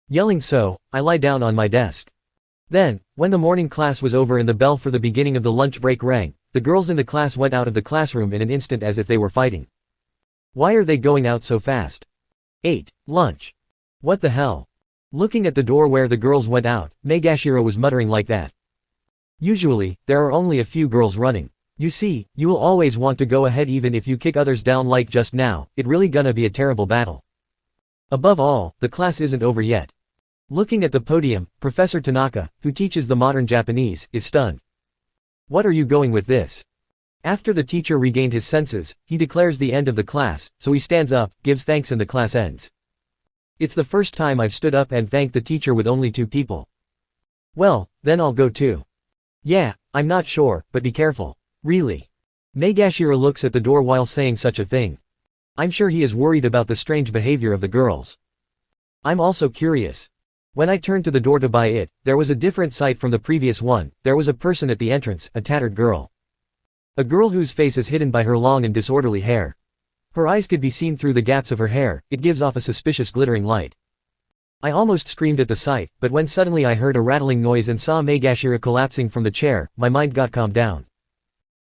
Yelling so, I lie down on my desk. Then, when the morning class was over and the bell for the beginning of the lunch break rang, the girls in the class went out of the classroom in an instant as if they were fighting. Why are they going out so fast? 8. Lunch. What the hell? Looking at the door where the girls went out, Megashira was muttering like that. Usually, there are only a few girls running. You see, you will always want to go ahead even if you kick others down like just now, it really gonna be a terrible battle. Above all, the class isn't over yet. Looking at the podium, Professor Tanaka, who teaches the modern Japanese, is stunned. What are you going with this? After the teacher regained his senses, he declares the end of the class, so he stands up, gives thanks and the class ends. It's the first time I've stood up and thanked the teacher with only 2 people. Well, then I'll go too. Yeah, I'm not sure, but be careful. Really. Megashira looks at the door while saying such a thing. I'm sure he is worried about the strange behavior of the girls. I'm also curious. When I turned to the door to buy it, there was a different sight from the previous one. There was a person at the entrance, a tattered girl. A girl whose face is hidden by her long and disorderly hair. Her eyes could be seen through the gaps of her hair, it gives off a suspicious glittering light. I almost screamed at the sight, but when suddenly I heard a rattling noise and saw Megashira collapsing from the chair, my mind got calmed down.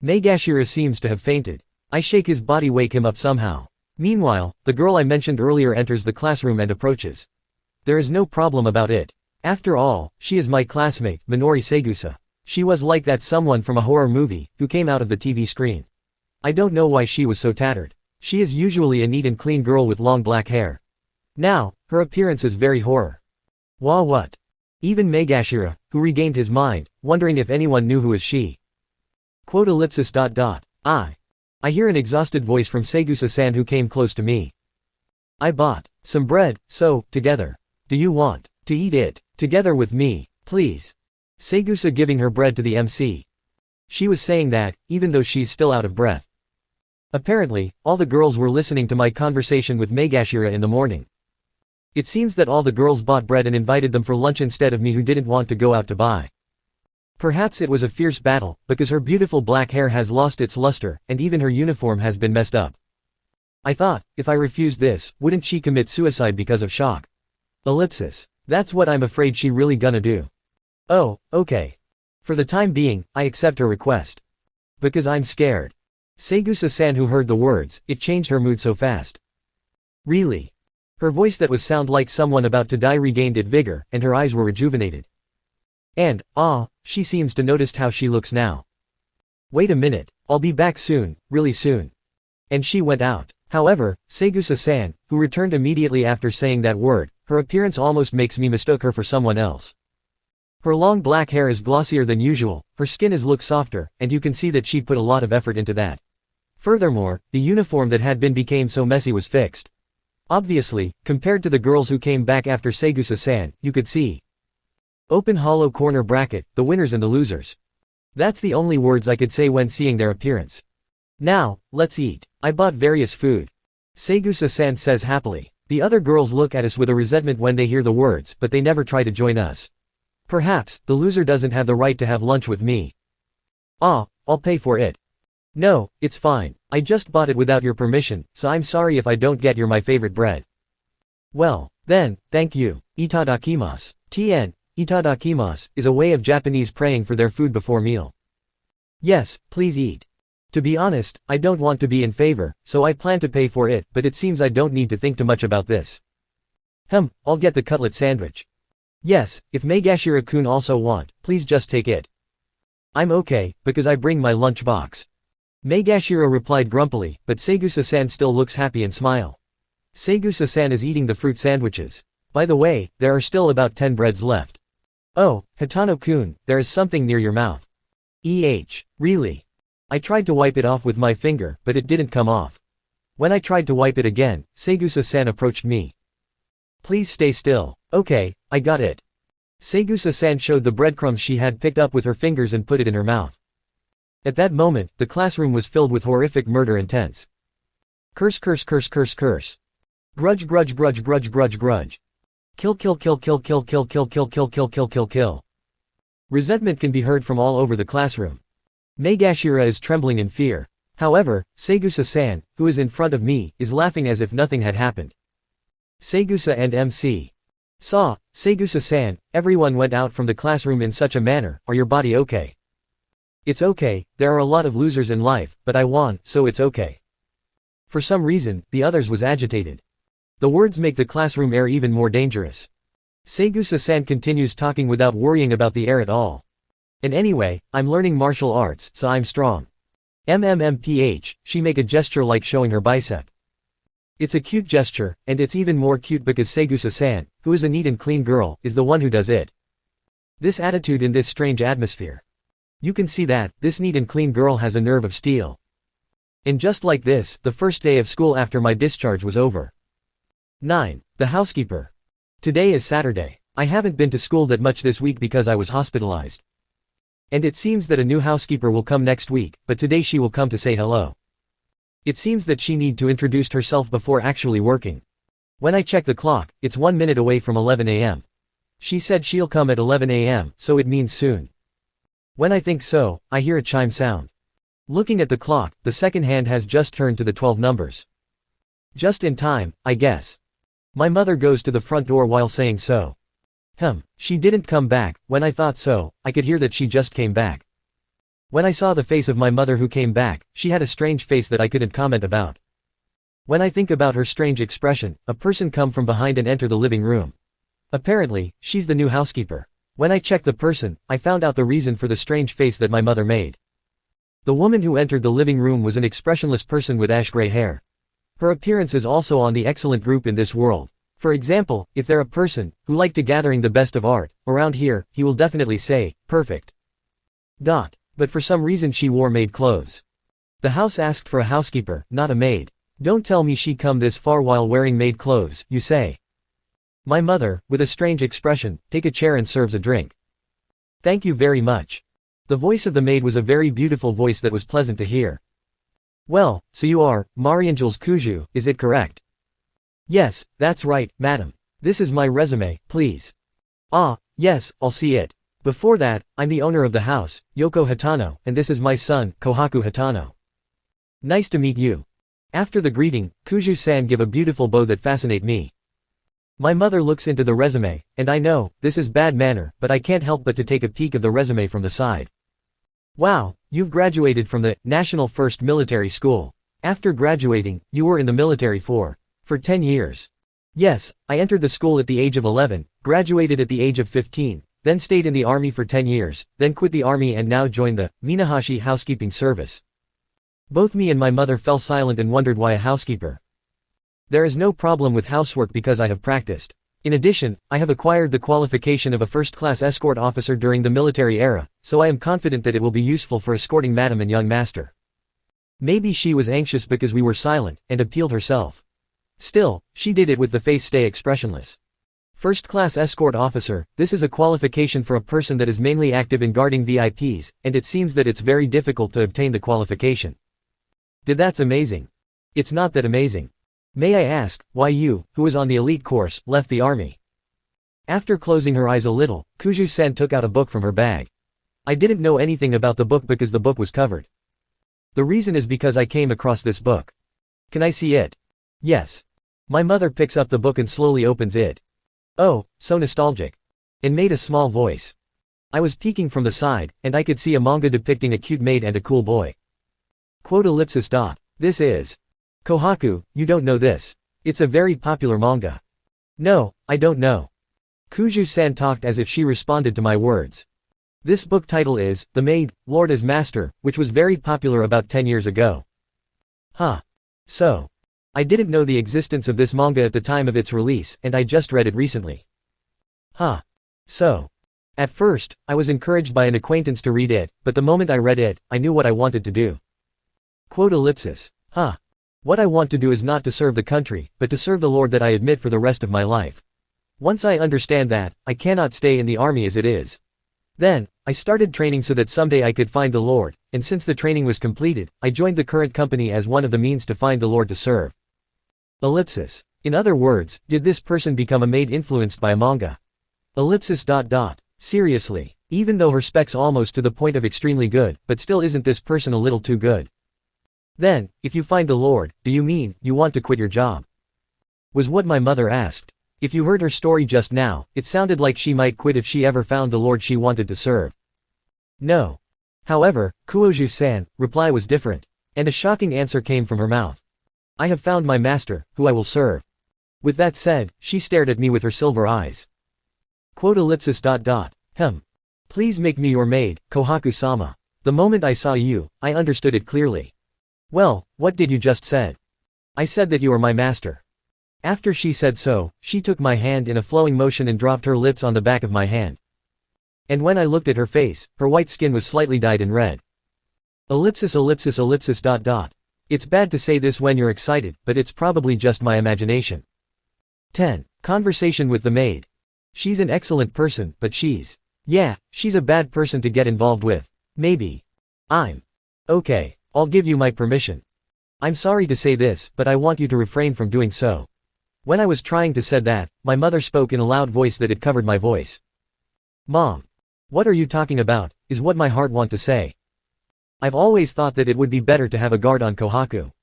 Megashira seems to have fainted. I shake his body, wake him up somehow. Meanwhile, the girl I mentioned earlier enters the classroom and approaches. There is no problem about it. After all, she is my classmate, Minori Segusa. She was like that someone from a horror movie, who came out of the TV screen. I don't know why she was so tattered. She is usually a neat and clean girl with long black hair. Now, her appearance is very horror. What? Even Megashira, who regained his mind, wondering if anyone knew who is she. Quote ellipsis. I hear an exhausted voice from Segusa-san who came close to me. I bought some bread, so, together. Do you want to eat it together with me, please? Segusa giving her bread to the MC. She was saying that, even though she's still out of breath. Apparently, all the girls were listening to my conversation with Megashira in the morning. It seems that all the girls bought bread and invited them for lunch instead of me who didn't want to go out to buy. Perhaps it was a fierce battle, because her beautiful black hair has lost its luster, and even her uniform has been messed up. I thought, if I refused this, wouldn't she commit suicide because of shock? Ellipsis. That's what I'm afraid she really gonna do. Oh, okay. For the time being, I accept her request. Because I'm scared. Segusa-san, who heard the words, it changed her mood so fast. Really? Her voice that was sound like someone about to die regained its vigor, and her eyes were rejuvenated. And, she seems to notice how she looks now. Wait a minute, I'll be back soon, really soon. And she went out. However, Segusa-san, who returned immediately after saying that word, her appearance almost makes me mistake her for someone else. Her long black hair is glossier than usual, her skin looks softer, and you can see that she put a lot of effort into that. Furthermore, the uniform that had became so messy was fixed. Obviously, compared to the girls who came back after Segusa-san, you could see. Open hollow corner bracket, the winners and the losers. That's the only words I could say when seeing their appearance. Now, let's eat. I bought various food. Segusa-san says happily. The other girls look at us with a resentment when they hear the words, but they never try to join us. Perhaps, the loser doesn't have the right to have lunch with me. I'll pay for it. No, it's fine. I just bought it without your permission, so I'm sorry if I don't get my favorite bread. Well, then, thank you. Itadakimasu. Itadakimasu is a way of Japanese praying for their food before meal. Yes, please eat. To be honest, I don't want to be in favor, so I plan to pay for it, but it seems I don't need to think too much about this. I'll get the cutlet sandwich. Yes, if Megashira-kun also want, please just take it. I'm okay, because I bring my lunch box. Megashira replied grumpily, but Segusa-san still looks happy and smile. Segusa-san is eating the fruit sandwiches. By the way, there are still about 10 breads left. Oh, Hatano-kun, there is something near your mouth. Really? I tried to wipe it off with my finger, but it didn't come off. When I tried to wipe it again, Segusa-san approached me. Please stay still. Okay, I got it. Segusa-san showed the breadcrumbs she had picked up with her fingers and put it in her mouth. At that moment, the classroom was filled with horrific murder intents. Curse curse curse curse curse. Grudge grudge grudge grudge grudge grudge. Kill kill kill kill kill kill kill kill kill kill kill kill kill. Resentment can be heard from all over the classroom. Megashira is trembling in fear. However, Segusa-san, who is in front of me, is laughing as if nothing had happened. Segusa and MC. Segusa-san, everyone went out from the classroom in such a manner, are your body okay? It's okay, there are a lot of losers in life, but I won, so it's okay. For some reason, the others was agitated. The words make the classroom air even more dangerous. Segusa-san continues talking without worrying about the air at all. And anyway, I'm learning martial arts, so I'm strong. She make a gesture like showing her bicep. It's a cute gesture, and it's even more cute because Segusa-san, who is a neat and clean girl, is the one who does it. This attitude in this strange atmosphere. You can see that, this neat and clean girl has a nerve of steel. And just like this, the first day of school after my discharge was over. 9. The housekeeper. Today is Saturday. I haven't been to school that much this week because I was hospitalized. And it seems that a new housekeeper will come next week, but today she will come to say hello. It seems that she need to introduce herself before actually working. When I check the clock, it's 1 minute away from 11 a.m. She said she'll come at 11 a.m., so it means soon. When I think so, I hear a chime sound. Looking at the clock, the second hand has just turned to the 12 numbers. Just in time, I guess. My mother goes to the front door while saying so. She didn't come back. When I thought so, I could hear that she just came back. When I saw the face of my mother who came back, she had a strange face that I couldn't comment about. When I think about her strange expression, a person come from behind and enter the living room. Apparently, she's the new housekeeper. When I checked the person, I found out the reason for the strange face that my mother made. The woman who entered the living room was an expressionless person with ash-gray hair. Her appearance is also on the excellent group in this world. For example, if they're a person who like to gathering the best of art, around here, he will definitely say, perfect. But for some reason she wore maid clothes. The house asked for a housekeeper, not a maid. Don't tell me she come this far while wearing maid clothes, you say. My mother, with a strange expression, take a chair and serves a drink. Thank you very much. The voice of the maid was a very beautiful voice that was pleasant to hear. Well, so you are, Mariangel's Kuju, is it correct? Yes, that's right, madam. This is my resume, please. Ah, yes, I'll see it. Before that, I'm the owner of the house, Yoko Hatano, and this is my son, Kohaku Hatano. Nice to meet you. After the greeting, Kuju-san give a beautiful bow that fascinate me. My mother looks into the resume, and I know, this is bad manner, but I can't help but to take a peek of the resume from the side. Wow, you've graduated from the National First Military School. After graduating, you were in the military for 10 years. Yes, I entered the school at the age of 11, graduated at the age of 15, then stayed in the army for 10 years, then quit the army and now joined the Minahashi housekeeping service. Both me and my mother fell silent and wondered why a housekeeper. There is no problem with housework because I have practiced. In addition, I have acquired the qualification of a first-class escort officer during the military era, so I am confident that it will be useful for escorting madam and young master. Maybe she was anxious because we were silent, and appealed herself. Still, she did it with the face stay expressionless. First-class escort officer, this is a qualification for a person that is mainly active in guarding VIPs, and it seems that it's very difficult to obtain the qualification. That's amazing. It's not that amazing. May I ask, why you, who is on the elite course, left the army? After closing her eyes a little, Kuju-san took out a book from her bag. I didn't know anything about the book because the book was covered. The reason is because I came across this book. Can I see it? Yes. My mother picks up the book and slowly opens it. Oh, so nostalgic. And made a small voice. I was peeking from the side, and I could see a manga depicting a cute maid and a cool boy. Quote ellipsis dot. This is. Kohaku, you don't know this. It's a very popular manga. No, I don't know. Kuju-san talked as if she responded to my words. This book title is, The Maid, Lord as Master, which was very popular about 10 years ago. Huh. So. I didn't know the existence of this manga at the time of its release, and I just read it recently. Huh. So. At first, I was encouraged by an acquaintance to read it, but the moment I read it, I knew what I wanted to do. Quote ellipsis. Huh. What I want to do is not to serve the country, but to serve the Lord that I admit for the rest of my life. Once I understand that, I cannot stay in the army as it is. Then, I started training so that someday I could find the Lord, and since the training was completed, I joined the current company as one of the means to find the Lord to serve. Ellipsis. In other words, did this person become a maid influenced by a manga? Ellipsis dot dot. Seriously. Even though her specs almost to the point of extremely good, but still isn't this person a little too good? Then, if you find the Lord, do you mean, you want to quit your job? Was what my mother asked. If you heard her story just now, it sounded like she might quit if she ever found the Lord she wanted to serve. No. However, Kuoju-san, reply was different. And a shocking answer came from her mouth. I have found my master, who I will serve. With that said, she stared at me with her silver eyes. Quote ellipsis dot dot. Please make me your maid, Kohaku-sama. The moment I saw you, I understood it clearly. Well, what did you just said? I said that you are my master. After she said so, she took my hand in a flowing motion and dropped her lips on the back of my hand. And when I looked at her face, her white skin was slightly dyed in red. Ellipsis ellipsis ellipsis dot dot. It's bad to say this when you're excited, but it's probably just my imagination. 10. Conversation with the maid. She's an excellent person, but she's a bad person to get involved with. Maybe. Okay. I'll give you my permission. I'm sorry to say this, but I want you to refrain from doing so. When I was trying to say that, my mother spoke in a loud voice that it covered my voice. Mom. What are you talking about, is what my heart want to say. I've always thought that it would be better to have a guard on Kohaku.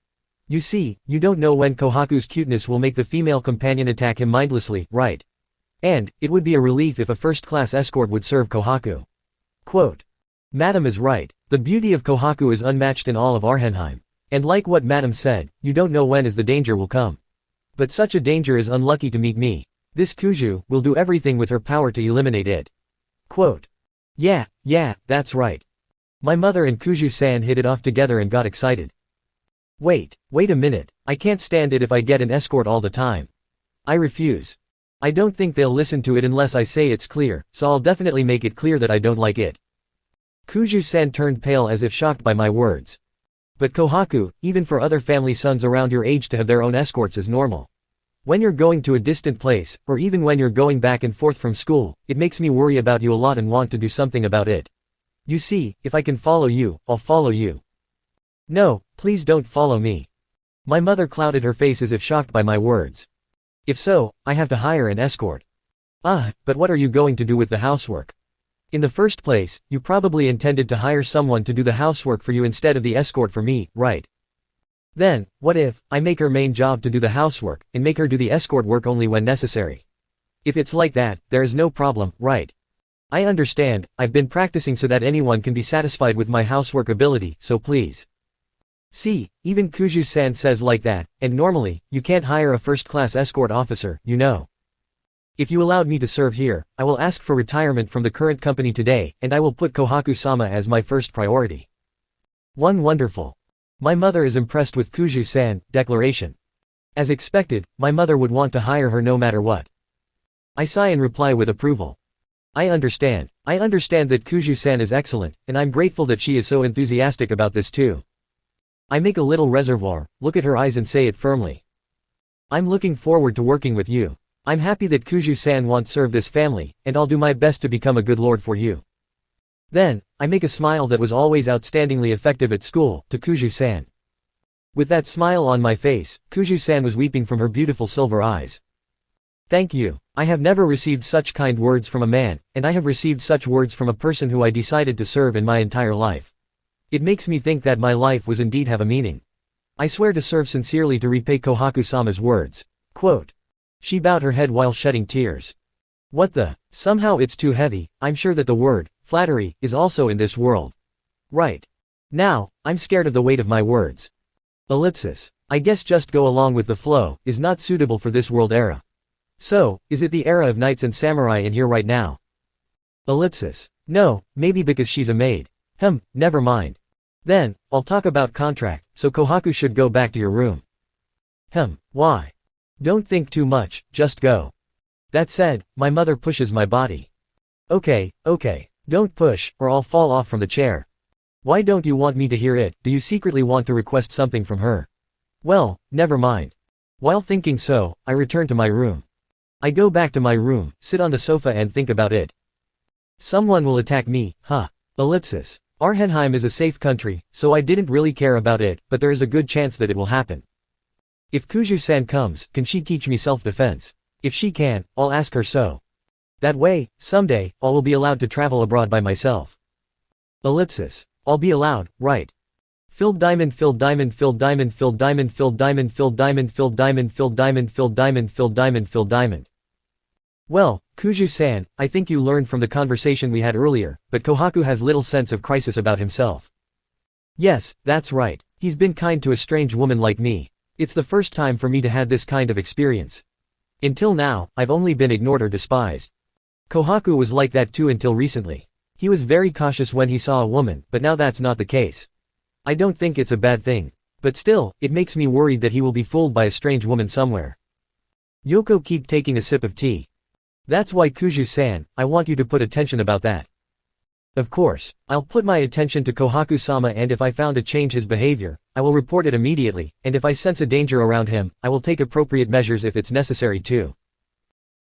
You see, you don't know when Kohaku's cuteness will make the female companion attack him mindlessly, right? And, it would be a relief if a first-class escort would serve Kohaku. Quote. Madam is right, the beauty of Kohaku is unmatched in all of Arhenheim. And like what Madam said, you don't know when is the danger will come. But such a danger is unlucky to meet me. This Kuju will do everything with her power to eliminate it. Quote. Yeah, that's right. My mother and Kuju-san hit it off together and got excited. Wait a minute, I can't stand it if I get an escort all the time. I refuse. I don't think they'll listen to it unless I say it's clear, so I'll definitely make it clear that I don't like it. Kuju-san turned pale as if shocked by my words. But Kohaku, even for other family sons around your age to have their own escorts is normal. When you're going to a distant place, or even when you're going back and forth from school, it makes me worry about you a lot and want to do something about it. You see, if I can follow you, I'll follow you. No, Please don't follow me. My mother clouded her face as if shocked by my words. If so, I have to hire an escort. But what are you going to do with the housework? In the first place, you probably intended to hire someone to do the housework for you instead of the escort for me, right? Then, what if I make her main job to do the housework, and make her do the escort work only when necessary? If it's like that, there is no problem, right? I understand, I've been practicing so that anyone can be satisfied with my housework ability, so please. See, even Kuju-san says like that, and normally, you can't hire a first-class escort officer, you know. If you allowed me to serve here, I will ask for retirement from the current company today, and I will put Kohaku-sama as my first priority. Wonderful. My mother is impressed with Kuju-san declaration. As expected, my mother would want to hire her no matter what. I sigh and reply with approval. I understand that Kuju-san is excellent, and I'm grateful that she is so enthusiastic about this too. I make a little reservoir, look at her eyes and say it firmly. I'm looking forward to working with you. I'm happy that Kuju-san wants to serve this family, and I'll do my best to become a good lord for you. Then, I make a smile that was always outstandingly effective at school, to Kuju-san. With that smile on my face, Kuju-san was weeping from her beautiful silver eyes. Thank you. I have never received such kind words from a man, and I have received such words from a person who I decided to serve in my entire life. It makes me think that my life was indeed have a meaning. I swear to serve sincerely to repay Kohaku-sama's words. Quote. She bowed her head while shedding tears. What the? Somehow it's too heavy. I'm sure that the word, flattery, is also in this world. Right. Now, I'm scared of the weight of my words. Ellipsis. I guess just go along with the flow, is not suitable for this world era. So, is it the era of knights and samurai in here right now? Ellipsis. No, maybe because she's a maid. Never mind. Then, I'll talk about contract, so Kohaku should go back to your room. Why? Don't think too much, just go. That said, my mother pushes my body. Okay, don't push, or I'll fall off from the chair. Why don't you want me to hear it? Do you secretly want to request something from her? Well, never mind. While thinking so, I return to my room. I go back to my room, sit on the sofa and think about it. Someone will attack me, Ellipsis. Arnhem is a safe country, so I didn't really care about it, but there is a good chance that it will happen. If Kuju-san comes, can she teach me self-defense? If she can, I'll ask her so. That way, someday, I will be allowed to travel abroad by myself. Ellipsis. I'll be allowed, right? Filled diamond, filled diamond, filled diamond, filled diamond, filled diamond, filled diamond, filled diamond, filled diamond, filled diamond, filled diamond, filled diamond. Well, Kuju-san, I think you learned from the conversation we had earlier, but Kohaku has little sense of crisis about himself. Yes, that's right. He's been kind to a strange woman like me. It's the first time for me to have this kind of experience. Until now, I've only been ignored or despised. Kohaku was like that too until recently. He was very cautious when he saw a woman, but now that's not the case. I don't think it's a bad thing. But still, it makes me worried that he will be fooled by a strange woman somewhere. Yoko keep taking a sip of tea. That's why Kuju-san, I want you to put attention about that. Of course, I'll put my attention to Kohaku-sama, and if I found to change his behavior, I will report it immediately, and if I sense a danger around him, I will take appropriate measures if it's necessary too.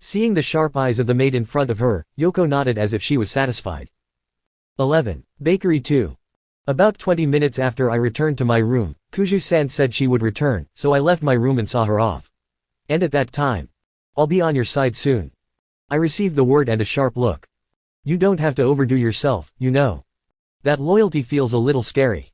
Seeing the sharp eyes of the maid in front of her, Yoko nodded as if she was satisfied. 11. Bakery 2. About 20 minutes after I returned to my room, Kuju-san said she would return, so I left my room and saw her off. And at that time, I'll be on your side soon. I received the word and a sharp look. You don't have to overdo yourself, you know. That loyalty feels a little scary.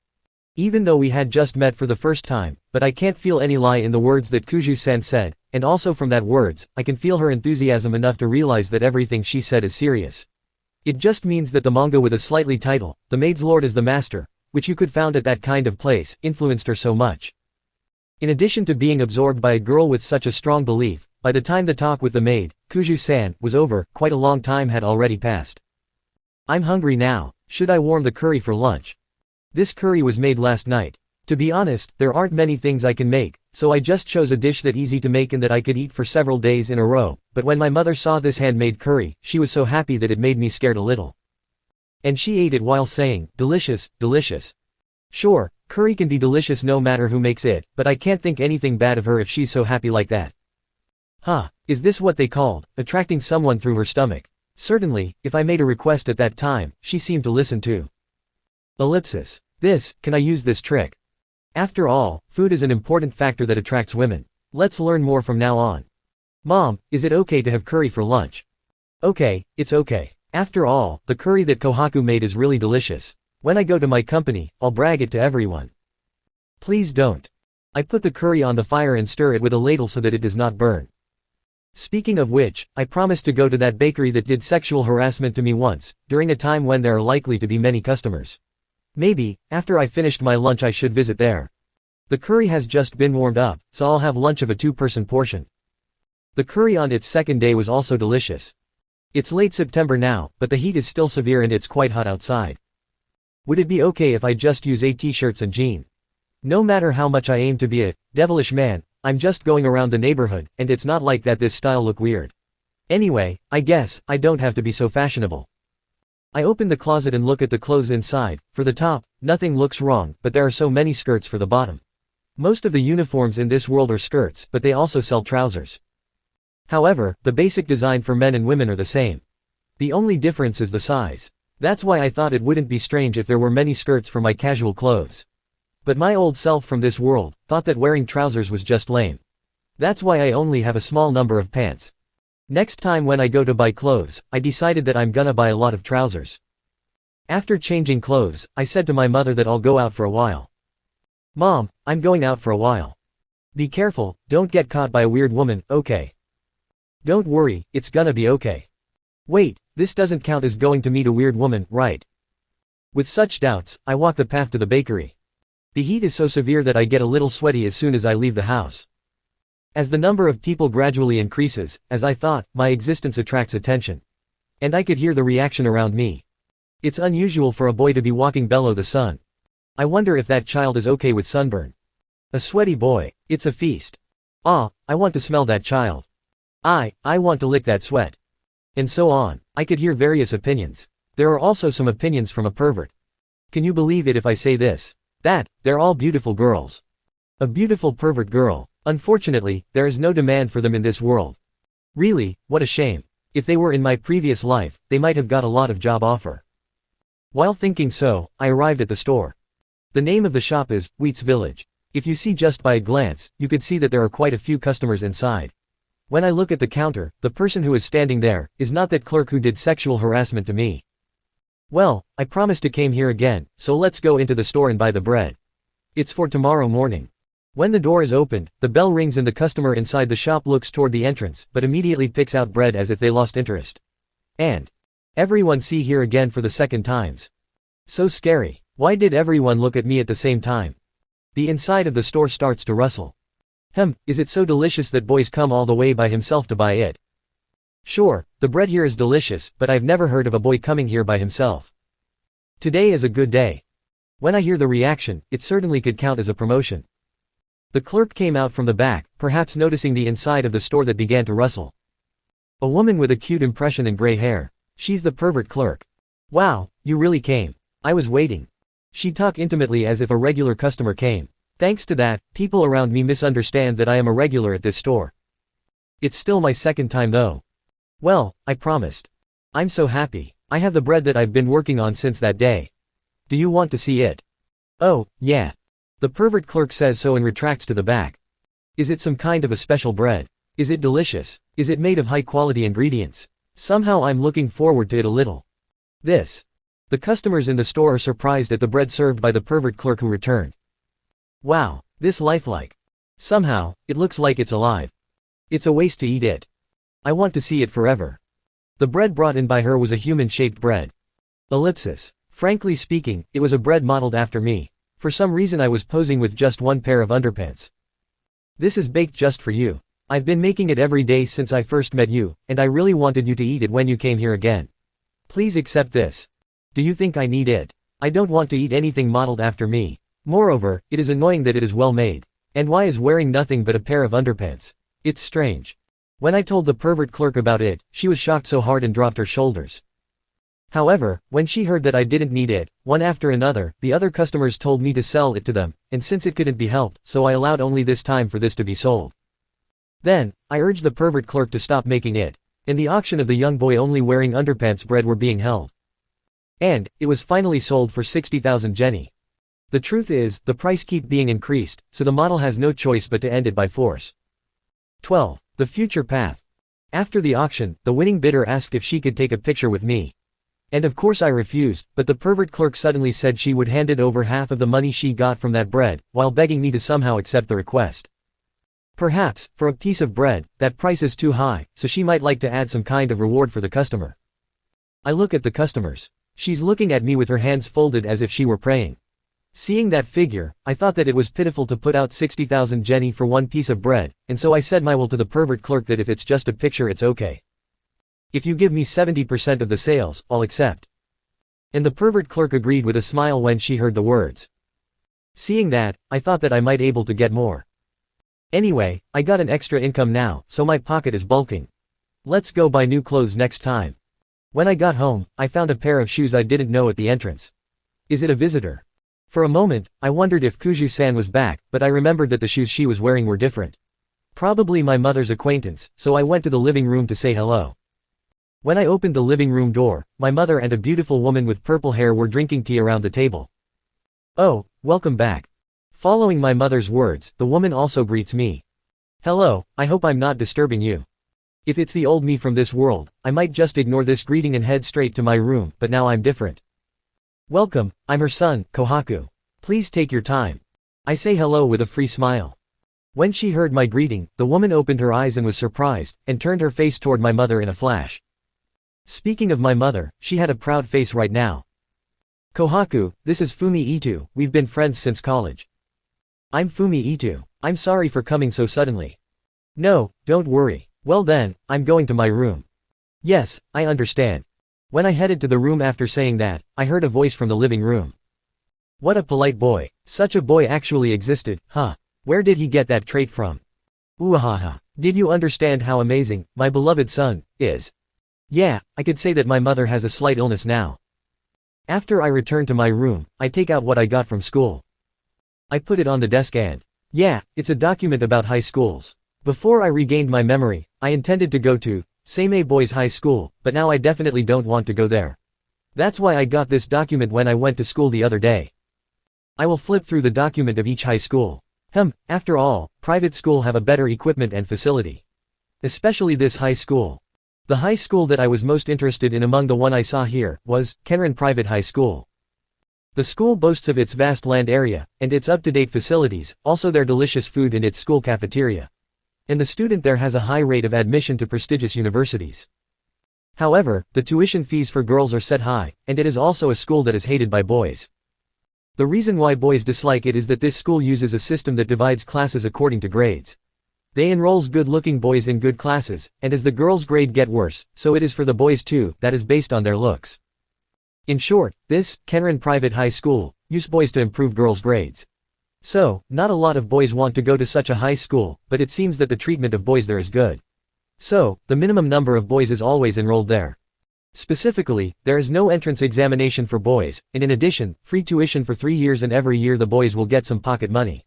Even though we had just met for the first time, but I can't feel any lie in the words that Kuju-san said, and also from that words, I can feel her enthusiasm enough to realize that everything she said is serious. It just means that the manga with a slightly title, The Maid's Lord is the Master, which you could found at that kind of place, influenced her so much. In addition to being absorbed by a girl with such a strong belief, by the time the talk with the maid, Kuju-san, was over, quite a long time had already passed. I'm hungry now. Should I warm the curry for lunch? This curry was made last night. To be honest, there aren't many things I can make, so I just chose a dish that easy to make and that I could eat for several days in a row, but when my mother saw this handmade curry, she was so happy that it made me scared a little. And she ate it while saying, delicious, delicious. Sure, curry can be delicious no matter who makes it, but I can't think anything bad of her if she's so happy like that. Is this what they called, attracting someone through her stomach? Certainly, if I made a request at that time, she seemed to listen too. Ellipsis. Can I use this trick? After all, food is an important factor that attracts women. Let's learn more from now on. Mom, is it okay to have curry for lunch? Okay, it's okay. After all, the curry that Kohaku made is really delicious. When I go to my company, I'll brag it to everyone. Please don't. I put the curry on the fire and stir it with a ladle so that it does not burn. Speaking of which, I promised to go to that bakery that did sexual harassment to me once, during a time when there are likely to be many customers. Maybe, after I finished my lunch I should visit there. The curry has just been warmed up, so I'll have lunch of a two-person portion. The curry on its second day was also delicious. It's late September now, but the heat is still severe and it's quite hot outside. Would it be okay if I just use a t-shirts and jean? No matter how much I aim to be a devilish man, I'm just going around the neighborhood, and it's not like that this style look weird. Anyway, I guess I don't have to be so fashionable. I open the closet and look at the clothes inside. For the top, nothing looks wrong, but there are so many skirts for the bottom. Most of the uniforms in this world are skirts, but they also sell trousers. However, the basic design for men and women are the same. The only difference is the size. That's why I thought it wouldn't be strange if there were many skirts for my casual clothes. But my old self from this world thought that wearing trousers was just lame. That's why I only have a small number of pants. Next time when I go to buy clothes, I decided that I'm gonna buy a lot of trousers. After changing clothes, I said to my mother that I'll go out for a while. Mom, I'm going out for a while. Be careful, don't get caught by a weird woman, okay? Don't worry, it's gonna be okay. Wait, this doesn't count as going to meet a weird woman, right? With such doubts, I walk the path to the bakery. The heat is so severe that I get a little sweaty as soon as I leave the house. As the number of people gradually increases, as I thought, my existence attracts attention. And I could hear the reaction around me. It's unusual for a boy to be walking below the sun. I wonder if that child is okay with sunburn. A sweaty boy, it's a feast. Ah, I want to smell that child. I want to lick that sweat. And so on. I could hear various opinions. There are also some opinions from a pervert. Can you believe it if I say this? That, they're all beautiful girls. A beautiful pervert girl. Unfortunately, there is no demand for them in this world. Really, what a shame. If they were in my previous life, they might have got a lot of job offer. While thinking so, I arrived at the store. The name of the shop is Wheat's Village. If you see just by a glance, you could see that there are quite a few customers inside. When I look at the counter, the person who is standing there is not that clerk who did sexual harassment to me. Well, I promised to came here again, so let's go into the store and buy the bread. It's for tomorrow morning. When the door is opened, the bell rings and the customer inside the shop looks toward the entrance, but immediately picks out bread as if they lost interest. And everyone see here again for the second times. So scary. Why did everyone look at me at the same time? The inside of the store starts to rustle. Is it so delicious that boys come all the way by himself to buy it? Sure, the bread here is delicious, but I've never heard of a boy coming here by himself. Today is a good day. When I hear the reaction, it certainly could count as a promotion. The clerk came out from the back, perhaps noticing the inside of the store that began to rustle. A woman with a cute impression and gray hair. She's the pervert clerk. Wow, you really came. I was waiting. She talked intimately as if a regular customer came. Thanks to that, people around me misunderstand that I am a regular at this store. It's still my second time though. Well, I promised. I'm so happy. I have the bread that I've been working on since that day. Do you want to see it? Oh, yeah. The pervert clerk says so and retracts to the back. Is it some kind of a special bread? Is it delicious? Is it made of high-quality ingredients? Somehow I'm looking forward to it a little. This. The customers in the store are surprised at the bread served by the pervert clerk who returned. Wow, this lifelike. Somehow, it looks like it's alive. It's a waste to eat it. I want to see it forever. The bread brought in by her was a human-shaped bread. Ellipsis. Frankly speaking, it was a bread modeled after me. For some reason I was posing with just one pair of underpants. This is baked just for you. I've been making it every day since I first met you, and I really wanted you to eat it when you came here again. Please accept this. Do you think I need it? I don't want to eat anything modeled after me. Moreover, it is annoying that it is well made. And why is wearing nothing but a pair of underpants? It's strange. When I told the pervert clerk about it, she was shocked so hard and dropped her shoulders. However, when she heard that I didn't need it, one after another, the other customers told me to sell it to them, and since it couldn't be helped, so I allowed only this time for this to be sold. Then, I urged the pervert clerk to stop making it. In the auction of the young boy only wearing underpants bread were being held. And, it was finally sold for 60,000 jenny. The truth is, the price keep being increased, so the model has no choice but to end it by force. 12. The future path. After the auction, the winning bidder asked if she could take a picture with me. And of course I refused, but the pervert clerk suddenly said she would hand it over half of the money she got from that bread, while begging me to somehow accept the request. Perhaps, for a piece of bread, that price is too high, so she might like to add some kind of reward for the customer. I look at the customers. She's looking at me with her hands folded as if she were praying. Seeing that figure, I thought that it was pitiful to put out 60,000 jenny for one piece of bread, and so I said my will to the pervert clerk that if it's just a picture it's okay. If you give me 70% of the sales, I'll accept. And the pervert clerk agreed with a smile when she heard the words. Seeing that, I thought that I might able to get more. Anyway, I got an extra income now, so my pocket is bulking. Let's go buy new clothes next time. When I got home, I found a pair of shoes I didn't know at the entrance. Is it a visitor? For a moment, I wondered if Kuju-san was back, but I remembered that the shoes she was wearing were different. Probably my mother's acquaintance, so I went to the living room to say hello. When I opened the living room door, my mother and a beautiful woman with purple hair were drinking tea around the table. Oh, welcome back. Following my mother's words, the woman also greets me. Hello, I hope I'm not disturbing you. If it's the old me from this world, I might just ignore this greeting and head straight to my room, but now I'm different. Welcome, I'm her son, Kohaku. Please take your time. I say hello with a free smile. When she heard my greeting, the woman opened her eyes and was surprised, and turned her face toward my mother in a flash. Speaking of my mother, she had a proud face right now. Kohaku, this is Fumi Itu, we've been friends since college. I'm Fumi Itu. I'm sorry for coming so suddenly. No, don't worry. Well then, I'm going to my room. Yes, I understand. When I headed to the room after saying that, I heard a voice from the living room. What a polite boy. Such a boy actually existed, huh? Where did he get that trait from? Oohaha. Did you understand how amazing, my beloved son, is? Yeah, I could say that my mother has a slight illness now. After I return to my room, I take out what I got from school. I put it on the desk and, yeah, it's a document about high schools. Before I regained my memory, I intended to go to Seimei Boys High School, but now I definitely don't want to go there. That's why I got this document when I went to school the other day. I will flip through the document of each high school. After all, private school have a better equipment and facility. Especially this high school. The high school that I was most interested in among the one I saw here, was Kenran Private High School. The school boasts of its vast land area, and its up-to-date facilities, also their delicious food and its school cafeteria. And the student there has a high rate of admission to prestigious universities. However, the tuition fees for girls are set high, and it is also a school that is hated by boys. The reason why boys dislike it is that this school uses a system that divides classes according to grades. They enrolls good-looking boys in good classes, and as the girls' grade get worse, so it is for the boys too, that is based on their looks. In short, this, Kenran Private High School, use boys to improve girls' grades. So, not a lot of boys want to go to such a high school, but it seems that the treatment of boys there is good. So, the minimum number of boys is always enrolled there. Specifically, there is no entrance examination for boys, and in addition, free tuition for 3 years and every year the boys will get some pocket money.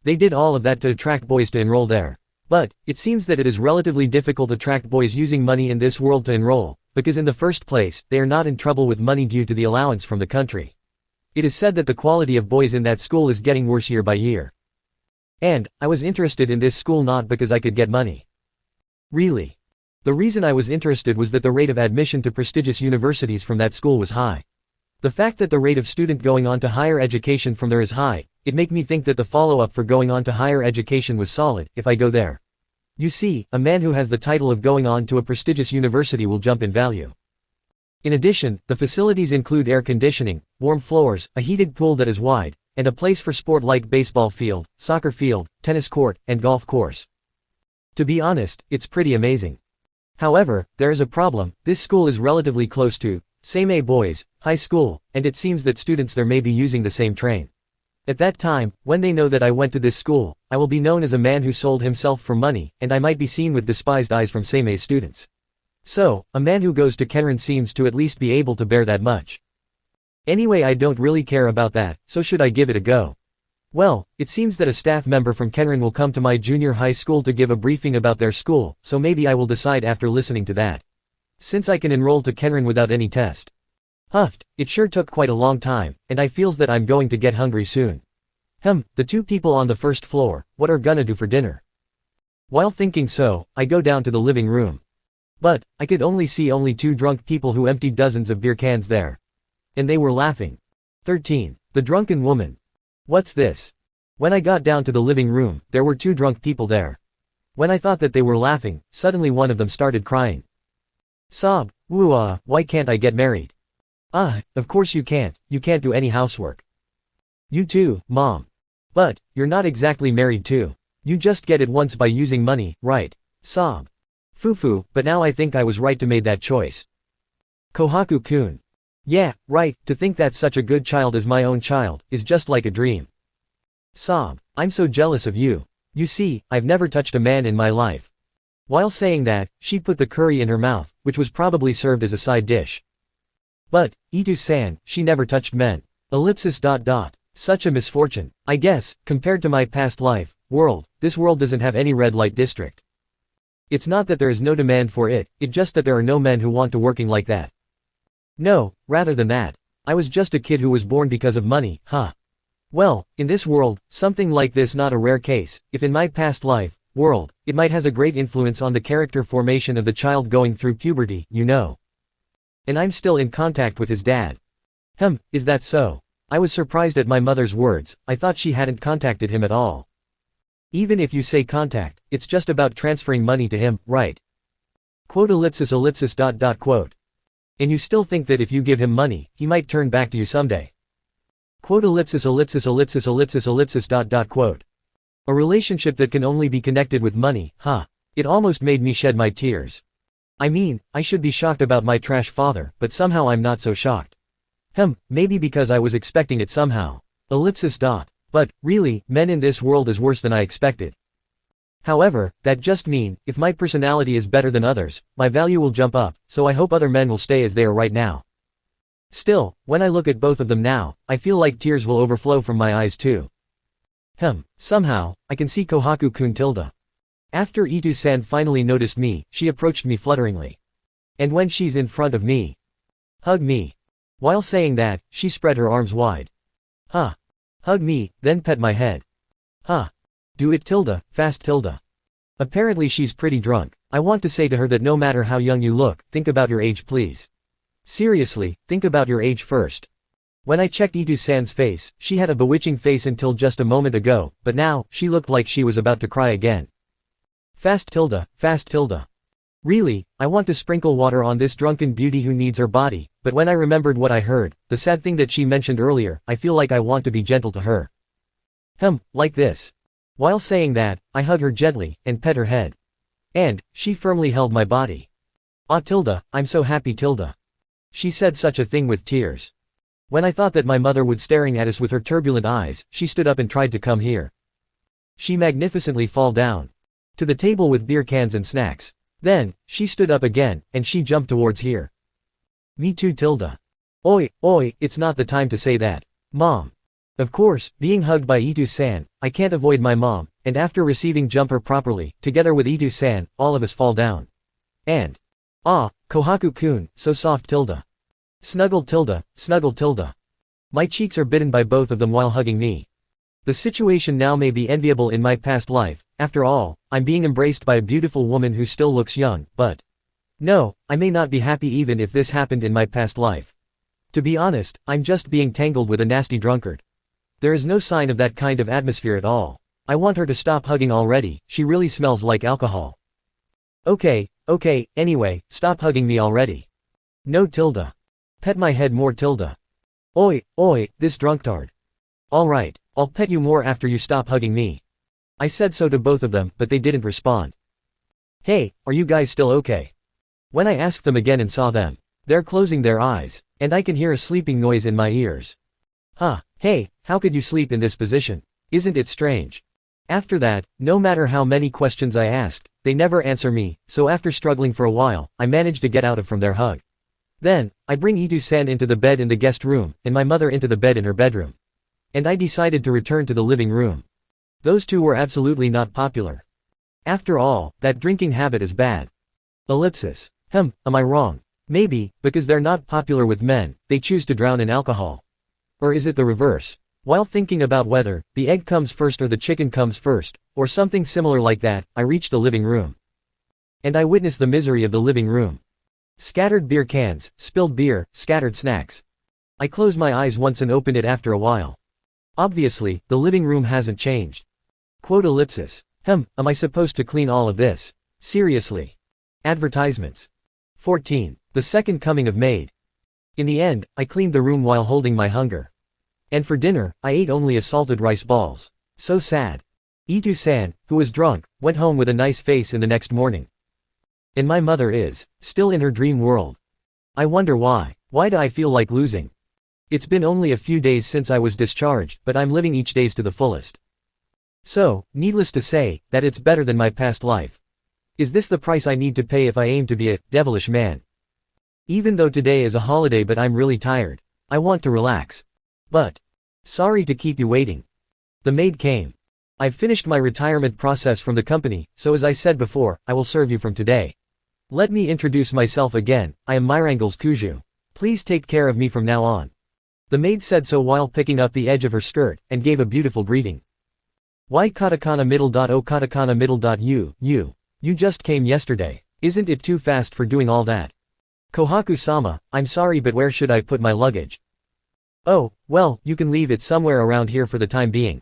They did all of that to attract boys to enroll there. But, it seems that it is relatively difficult to attract boys using money in this world to enroll, because in the first place, they are not in trouble with money due to the allowance from the country. It is said that the quality of boys in that school is getting worse year by year. And, I was interested in this school not because I could get money. Really. The reason I was interested was that the rate of admission to prestigious universities from that school was high. The fact that the rate of student going on to higher education from there is high, it make me think that the follow-up for going on to higher education was solid, if I go there. You see, a man who has the title of going on to a prestigious university will jump in value. In addition, the facilities include air conditioning, warm floors, a heated pool that is wide, and a place for sport like baseball field, soccer field, tennis court, and golf course. To be honest, it's pretty amazing. However, there is a problem. This school is relatively close to Seimei Boys High School, and it seems that students there may be using the same train. At that time, when they know that I went to this school, I will be known as a man who sold himself for money, and I might be seen with despised eyes from Seimei's students. So, a man who goes to Kenran seems to at least be able to bear that much. Anyway, I don't really care about that, so should I give it a go? Well, it seems that a staff member from Kenran will come to my junior high school to give a briefing about their school, so maybe I will decide after listening to that. Since I can enroll to Kenran without any test. Huffed, it sure took quite a long time, and I feels that I'm going to get hungry soon. The two people on the first floor, what are gonna do for dinner? While thinking so, I go down to the living room. But, I could only see two drunk people who emptied dozens of beer cans there. And they were laughing. 13. The drunken woman. What's this? When I got down to the living room, there were two drunk people there. When I thought that they were laughing, suddenly one of them started crying. Sob, why can't I get married? Of course you can't do any housework. You too, Mom. But, you're not exactly married too. You just get it once by using money, right? Sob. Fufu, but now I think I was right to made that choice. Kohaku-kun. Yeah, right, to think that such a good child as my own child, is just like a dream. Sob. I'm so jealous of you. You see, I've never touched a man in my life. While saying that, she put the curry in her mouth, which was probably served as a side dish. But, Itu-san, she never touched men. Such a misfortune. I guess, compared to my past life, this world doesn't have any red light district. It's not that there is no demand for it, it's just that there are no men who want to working like that. No, rather than that. I was just a kid who was born because of money, Well, in this world, something like this not a rare case, if in my past life, it might has a great influence on the character formation of the child going through puberty, you know. And I'm still in contact with his dad. Is that so? I was surprised at my mother's words, I thought she hadn't contacted him at all. Even if you say contact, it's just about transferring money to him, right? Quote. And you still think that if you give him money, he might turn back to you someday. Quote. A relationship that can only be connected with money, It almost made me shed my tears. I mean, I should be shocked about my trash father, but somehow I'm not so shocked. Maybe because I was expecting it somehow. But, really, men in this world is worse than I expected. However, that just mean, if my personality is better than others, my value will jump up, so I hope other men will stay as they are right now. Still, when I look at both of them now, I feel like tears will overflow from my eyes too. Somehow, I can see Kohaku-kun tilde. After Itu-san finally noticed me, she approached me flutteringly. And when she's in front of me, hug me. While saying that, she spread her arms wide. Hug me, then pet my head. Do it fast . Apparently she's pretty drunk. I want to say to her that no matter how young you look, think about your age please. Seriously, think about your age first. When I checked Itu-san's face, she had a bewitching face until just a moment ago, but now, she looked like she was about to cry again. Fast . Really, I want to sprinkle water on this drunken beauty who needs her body, but when I remembered what I heard, the sad thing that she mentioned earlier, I feel like I want to be gentle to her. Like this. While saying that, I hug her gently, and pet her head. And, she firmly held my body. I'm so happy . She said such a thing with tears. When I thought that my mother would staring at us with her turbulent eyes, she stood up and tried to come here. She magnificently fall down. To the table with beer cans and snacks. Then, she stood up again, and she jumped towards here. Me too . Oi, it's not the time to say that. Mom. Of course, being hugged by Itu-san, I can't avoid my mom, and after receiving jumper properly, together with Itu-san, all of us fall down. And, Kohaku-kun, so soft . Snuggle . My cheeks are bitten by both of them while hugging me. The situation now may be enviable in my past life, after all, I'm being embraced by a beautiful woman who still looks young, but no, I may not be happy even if this happened in my past life. To be honest, I'm just being tangled with a nasty drunkard. There is no sign of that kind of atmosphere at all. I want her to stop hugging already, she really smells like alcohol. Okay, anyway, stop hugging me already. No . Pet my head more . Oi, this drunktard. Alright, I'll pet you more after you stop hugging me. I said so to both of them, but they didn't respond. Hey, are you guys still okay? When I asked them again and saw them, they're closing their eyes, and I can hear a sleeping noise in my ears. Hey, how could you sleep in this position? Isn't it strange? After that, no matter how many questions I asked, they never answer me, so after struggling for a while, I managed to get out from their hug. Then, I bring Itu-san into the bed in the guest room, and my mother into the bed in her bedroom. And I decided to return to the living room. Those two were absolutely not popular. After all, that drinking habit is bad. Am I wrong? Maybe, because they're not popular with men, they choose to drown in alcohol. Or is it the reverse? While thinking about whether the egg comes first or the chicken comes first, or something similar like that, I reached the living room. And I witnessed the misery of the living room. Scattered beer cans, spilled beer, scattered snacks. I closed my eyes once and opened it after a while. Obviously, the living room hasn't changed. Quote ellipsis. Am I supposed to clean all of this? Seriously. Advertisements. 14. The Second Coming of Maid. In the end, I cleaned the room while holding my hunger. And for dinner, I ate only salted rice balls. So sad. Itu-san, who was drunk, went home with a nice face in the next morning. And my mother is still in her dream world. I wonder why. Why do I feel like losing? It's been only a few days since I was discharged, but I'm living each day to the fullest. So, needless to say, that it's better than my past life. Is this the price I need to pay if I aim to be a devilish man? Even though today is a holiday, but I'm really tired. I want to relax. But sorry to keep you waiting. The maid came. I've finished my retirement process from the company, so as I said before, I will serve you from today. Let me introduce myself again. I am Mirangles Kuju. Please take care of me from now on. The maid said so while picking up the edge of her skirt, and gave a beautiful greeting. Why katakana middle. O katakana middle. You just came yesterday. Isn't it too fast for doing all that? Kohaku-sama, I'm sorry, but where should I put my luggage? Oh, well, you can leave it somewhere around here for the time being.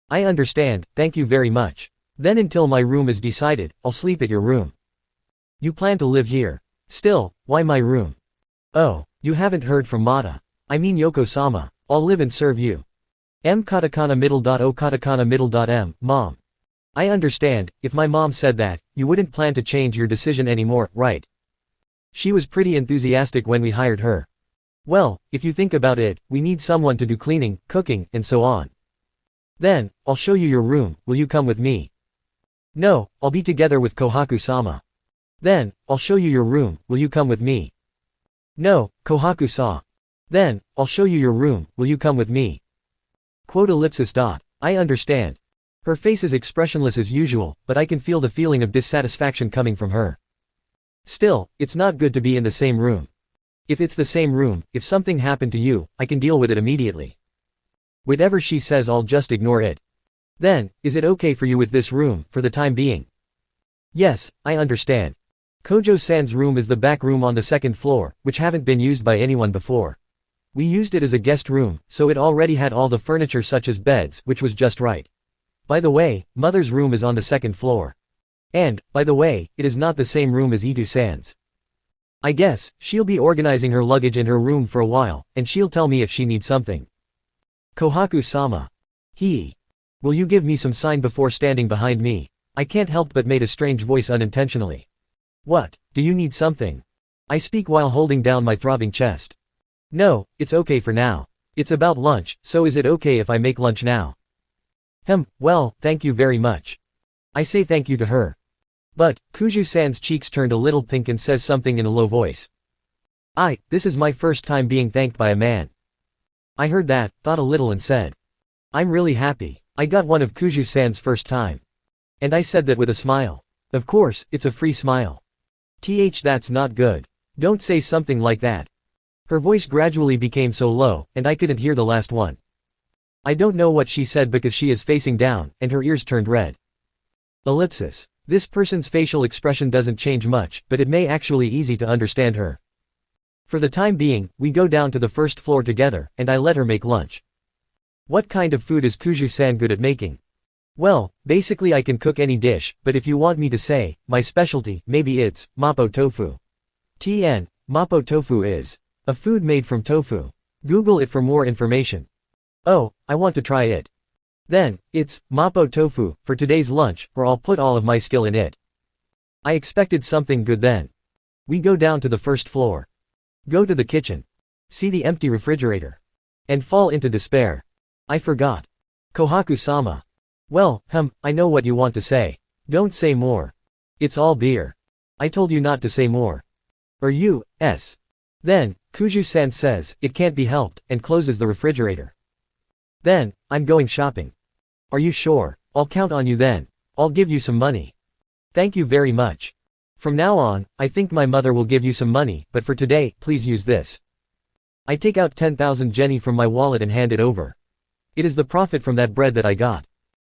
I understand, thank you very much. Then until my room is decided, I'll sleep at your room. You plan to live here? Still, why my room? Oh, you haven't heard from Mata. I mean Yoko-sama. I'll live and serve you. Katakana middle. O katakana middle. Mom. I understand, if my mom said that, you wouldn't plan to change your decision anymore, right? She was pretty enthusiastic when we hired her. Well, if you think about it, we need someone to do cleaning, cooking, and so on. Then, I'll show you your room, will you come with me? No, I'll be together with Kohaku-sama. Then, I'll show you your room, will you come with me? No, Kohaku-sa. Then, I'll show you your room, will you come with me? Quote ellipsis. I understand. Her face is expressionless as usual, but I can feel the feeling of dissatisfaction coming from her. Still, it's not good to be in the same room. If it's the same room, if something happened to you, I can deal with it immediately. Whatever she says, I'll just ignore it. Then, is it okay for you with this room, for the time being? Yes, I understand. Kojo-san's room is the back room on the second floor, which haven't been used by anyone before. We used it as a guest room, so it already had all the furniture such as beds, which was just right. By the way, mother's room is on the second floor. And, by the way, it is not the same room as Itu-san's. I guess, she'll be organizing her luggage in her room for a while, and she'll tell me if she needs something. Kohaku-sama. Will you give me some sign before standing behind me? I can't help but made a strange voice unintentionally. What, do you need something? I speak while holding down my throbbing chest. No, it's okay for now. It's about lunch, so is it okay if I make lunch now? Well, thank you very much. I say thank you to her. But, Kuju-san's cheeks turned a little pink and says something in a low voice. This is my first time being thanked by a man. I heard that, thought a little and said. I'm really happy. I got one of Kuju-san's first time. And I said that with a smile. Of course, it's a free smile. That's not good. Don't say something like that. Her voice gradually became so low, and I couldn't hear the last one. I don't know what she said because she is facing down, and her ears turned red. Ellipsis. This person's facial expression doesn't change much, but it may actually easy to understand her. For the time being, we go down to the first floor together, and I let her make lunch. What kind of food is Kuju-san good at making? Well, basically I can cook any dish, but if you want me to say, my specialty, maybe it's mapo tofu. Mapo tofu is a food made from tofu. Google it for more information. Oh, I want to try it. Then, it's mapo tofu for today's lunch, or I'll put all of my skill in it. I expected something good then. We go down to the first floor. Go to the kitchen. See the empty refrigerator. And fall into despair. I forgot. Kohaku-sama. Well, I know what you want to say. Don't say more. It's all beer. I told you not to say more. Or you. Then, Kuju-san says, it can't be helped, and closes the refrigerator. Then, I'm going shopping. Are you sure? I'll count on you then. I'll give you some money. Thank you very much. From now on, I think my mother will give you some money, but for today, please use this. I take out 10,000 jenny from my wallet and hand it over. It is the profit from that bread that I got.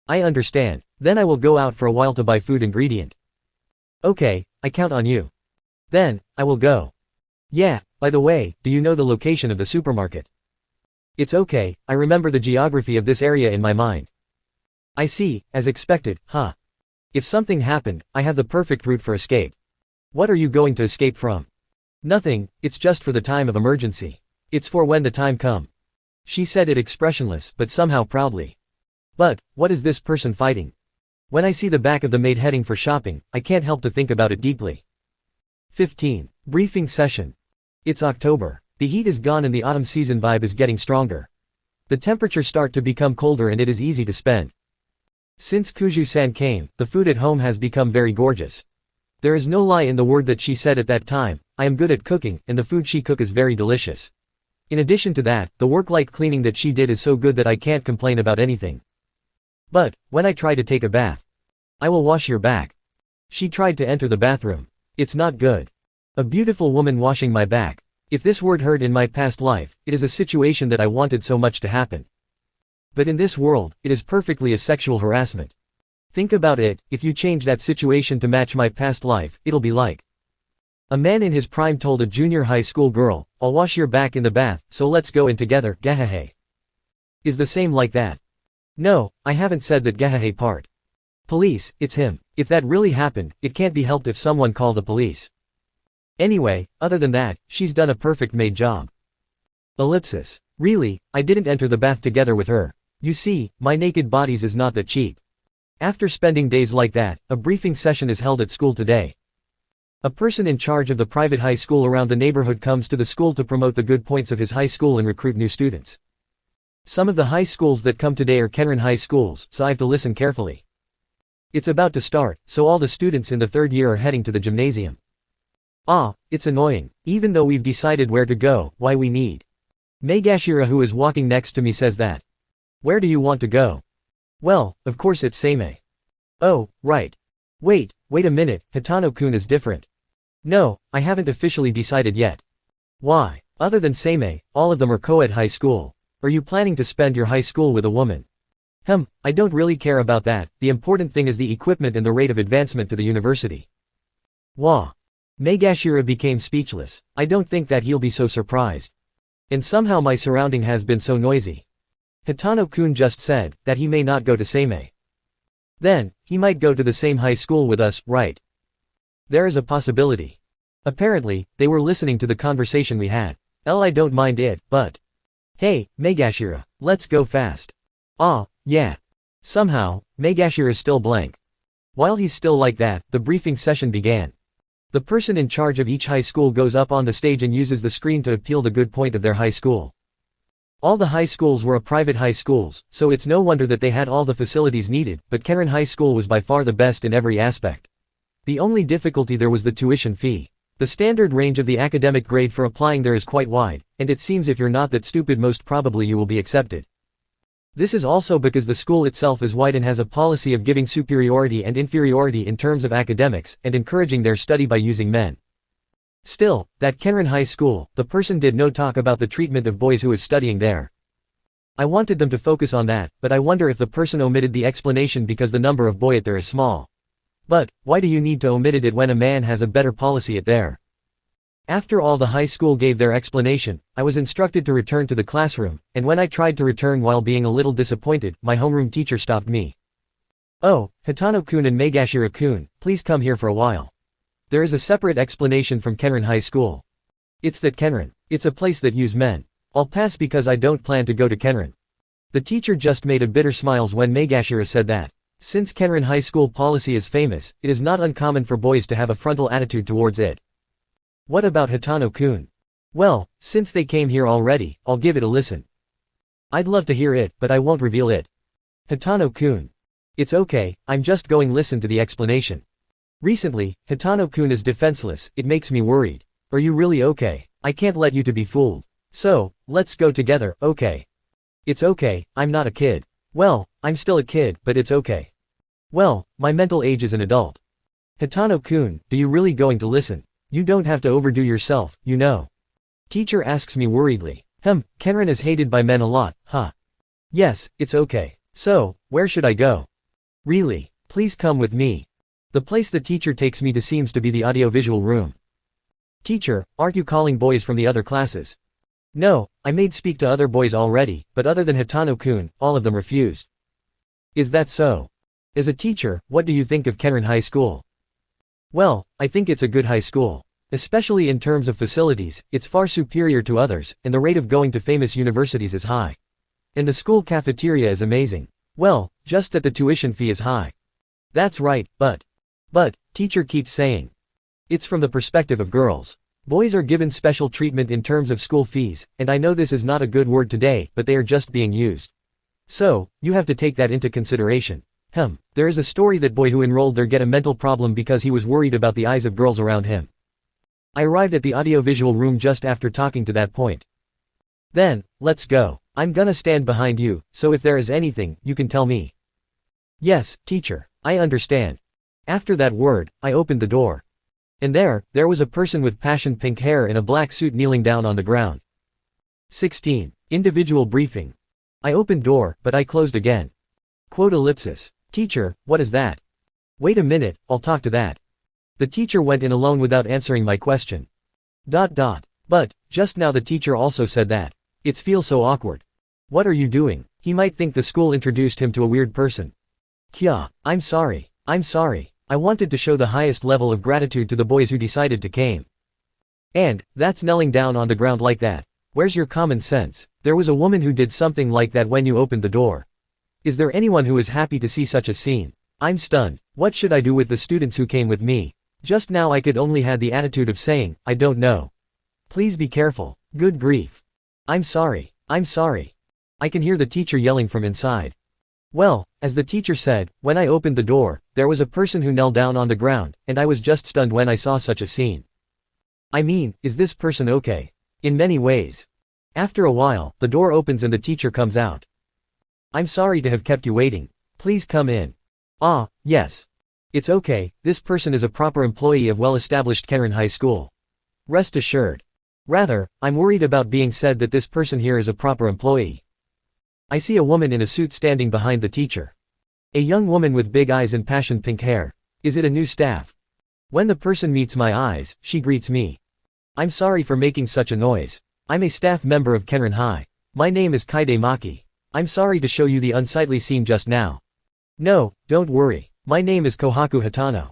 I understand. Then I will go out for a while to buy food ingredient. Okay, I count on you. Then, I will go. Yeah, by the way, do you know the location of the supermarket? It's okay, I remember the geography of this area in my mind. I see, as expected, huh? If something happened, I have the perfect route for escape. What are you going to escape from? Nothing, it's just for the time of emergency. It's for when the time come. She said it expressionless but somehow proudly. But, what is this person fighting? When I see the back of the maid heading for shopping, I can't help to think about it deeply. 15. Briefing session. It's October. The heat is gone and the autumn season vibe is getting stronger. The temperatures start to become colder and it is easy to spend. Since Kuju-san came, the food at home has become very gorgeous. There is no lie in the word that she said at that time, I am good at cooking, and the food she cook is very delicious. In addition to that, the work like cleaning that she did is so good that I can't complain about anything. But, when I try to take a bath, I will wash your back. She tried to enter the bathroom. It's not good. A beautiful woman washing my back. If this word heard in my past life, it is a situation that I wanted so much to happen. But in this world, it is perfectly a sexual harassment. Think about it, if you change that situation to match my past life, it'll be like. A man in his prime told a junior high school girl, I'll wash your back in the bath, so let's go in together, gahahe. Is the same like that? No, I haven't said that gahahe part. Police, it's him. If that really happened, it can't be helped if someone called the police. Anyway, other than that, she's done a perfect maid job. Ellipsis. Really, I didn't enter the bath together with her. You see, my naked bodies is not that cheap. After spending days like that, a briefing session is held at school today. A person in charge of the private high school around the neighborhood comes to the school to promote the good points of his high school and recruit new students. Some of the high schools that come today are Kenran high schools, so I have to listen carefully. It's about to start, so all the students in the third year are heading to the gymnasium. Ah, it's annoying. Even though we've decided where to go, why we need. Megashira, who is walking next to me, says that. Where do you want to go? Well, of course it's Seimei. Oh, right. Wait a minute, Hatano-kun is different. No, I haven't officially decided yet. Why? Other than Seimei, all of them are co-ed high school. Are you planning to spend your high school with a woman? I don't really care about that, the important thing is the equipment and the rate of advancement to the university. Wah. Megashira became speechless. I don't think that he'll be so surprised. And somehow my surrounding has been so noisy. Hatano-kun just said that he may not go to Seimei. Then, he might go to the same high school with us, right? There is a possibility. Apparently, they were listening to the conversation we had. I don't mind it, but. Hey, Megashira, let's go fast. Ah, yeah. Somehow, Megashira is still blank. While he's still like that, the briefing session began. The person in charge of each high school goes up on the stage and uses the screen to appeal the good point of their high school. All the high schools were private high schools, so it's no wonder that they had all the facilities needed, but Kenran High School was by far the best in every aspect. The only difficulty there was the tuition fee. The standard range of the academic grade for applying there is quite wide, and it seems if you're not that stupid most probably you will be accepted. This is also because the school itself is wide and has a policy of giving superiority and inferiority in terms of academics, and encouraging their study by using men. Still, that Kenran High School, the person did no talk about the treatment of boys who is studying there. I wanted them to focus on that, but I wonder if the person omitted the explanation because the number of boy at there is small. But, why do you need to omit it when a man has a better policy at there? After all the high school gave their explanation, I was instructed to return to the classroom, and when I tried to return while being a little disappointed, my homeroom teacher stopped me. Oh, Hatano-kun and Megashira-kun, please come here for a while. There is a separate explanation from Kenran High School. It's that Kenran. It's a place that use men. I'll pass because I don't plan to go to Kenran. The teacher just made a bitter smiles when Megashira said that. Since Kenran High School policy is famous, it is not uncommon for boys to have a frontal attitude towards it. What about Hatano-kun? Well, since they came here already, I'll give it a listen. I'd love to hear it, but I won't reveal it. Hatano-kun. It's okay, I'm just going listen to the explanation. Recently, Hatano-kun is defenseless, it makes me worried. Are you really okay? I can't let you to be fooled. So, let's go together, okay? It's okay, I'm not a kid. Well, I'm still a kid, but it's okay. Well, my mental age is an adult. Hatano-kun, do you really going to listen? You don't have to overdo yourself, you know. Teacher asks me worriedly. Kenran is hated by men a lot, huh? Yes, it's okay. So, where should I go? Really, please come with me. The place the teacher takes me to seems to be the audiovisual room. Teacher, aren't you calling boys from the other classes? No, I made speak to other boys already, but other than Hatano-kun, all of them refused. Is that so? As a teacher, what do you think of Kenran High School? Well, I think it's a good high school. Especially in terms of facilities, it's far superior to others, and the rate of going to famous universities is high. And the school cafeteria is amazing. Well, just that the tuition fee is high. That's right, but, teacher keeps saying. It's from the perspective of girls. Boys are given special treatment in terms of school fees, and I know this is not a good word today, but they are just being used. So, you have to take that into consideration. There is a story that boy who enrolled there get a mental problem because he was worried about the eyes of girls around him. I arrived at the audiovisual room just after talking to that point. Then, let's go. I'm gonna stand behind you, so if there is anything, you can tell me. Yes, teacher, I understand. After that word, I opened the door. And there was a person with passion pink hair in a black suit kneeling down on the ground. 16. Individual briefing. I opened door, but I closed again. Quote ellipsis. Teacher, what is that? Wait a minute, I'll talk to that. The teacher went in alone without answering my question. But, just now the teacher also said that. It feels so awkward. What are you doing? He might think the school introduced him to a weird person. Kya, I'm sorry. I wanted to show the highest level of gratitude to the boys who decided to came. And, that's kneeling down on the ground like that. Where's your common sense? There was a woman who did something like that when you opened the door. Is there anyone who is happy to see such a scene? I'm stunned. What should I do with the students who came with me? Just now I could only had the attitude of saying, I don't know. Please be careful. Good grief. I'm sorry. I can hear the teacher yelling from inside. Well, as the teacher said, when I opened the door, there was a person who knelt down on the ground, and I was just stunned when I saw such a scene. I mean, is this person okay? In many ways. After a while, the door opens and the teacher comes out. I'm sorry to have kept you waiting. Please come in. Ah, yes. It's okay, this person is a proper employee of well-established Kenran High School. Rest assured. Rather, I'm worried about being said that this person here is a proper employee. I see a woman in a suit standing behind the teacher. A young woman with big eyes and passion pink hair. Is it a new staff? When the person meets my eyes, she greets me. I'm sorry for making such a noise. I'm a staff member of Kenran High. My name is Kaide Maki. I'm sorry to show you the unsightly scene just now. No, don't worry. My name is Kohaku Hatano.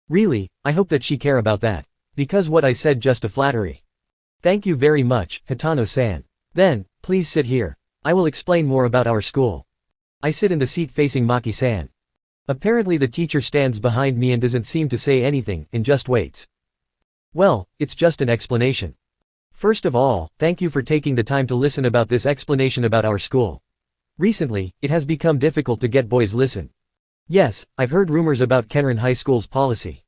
Really, I hope that she care about that. Because what I said just a flattery. Thank you very much, Hatano-san. Then, please sit here. I will explain more about our school. I sit in the seat facing Maki-san. Apparently the teacher stands behind me and doesn't seem to say anything, and just waits. Well, it's just an explanation. First of all, thank you for taking the time to listen about this explanation about our school. Recently, it has become difficult to get boys listen. Yes, I've heard rumors about Kenran High School's policy.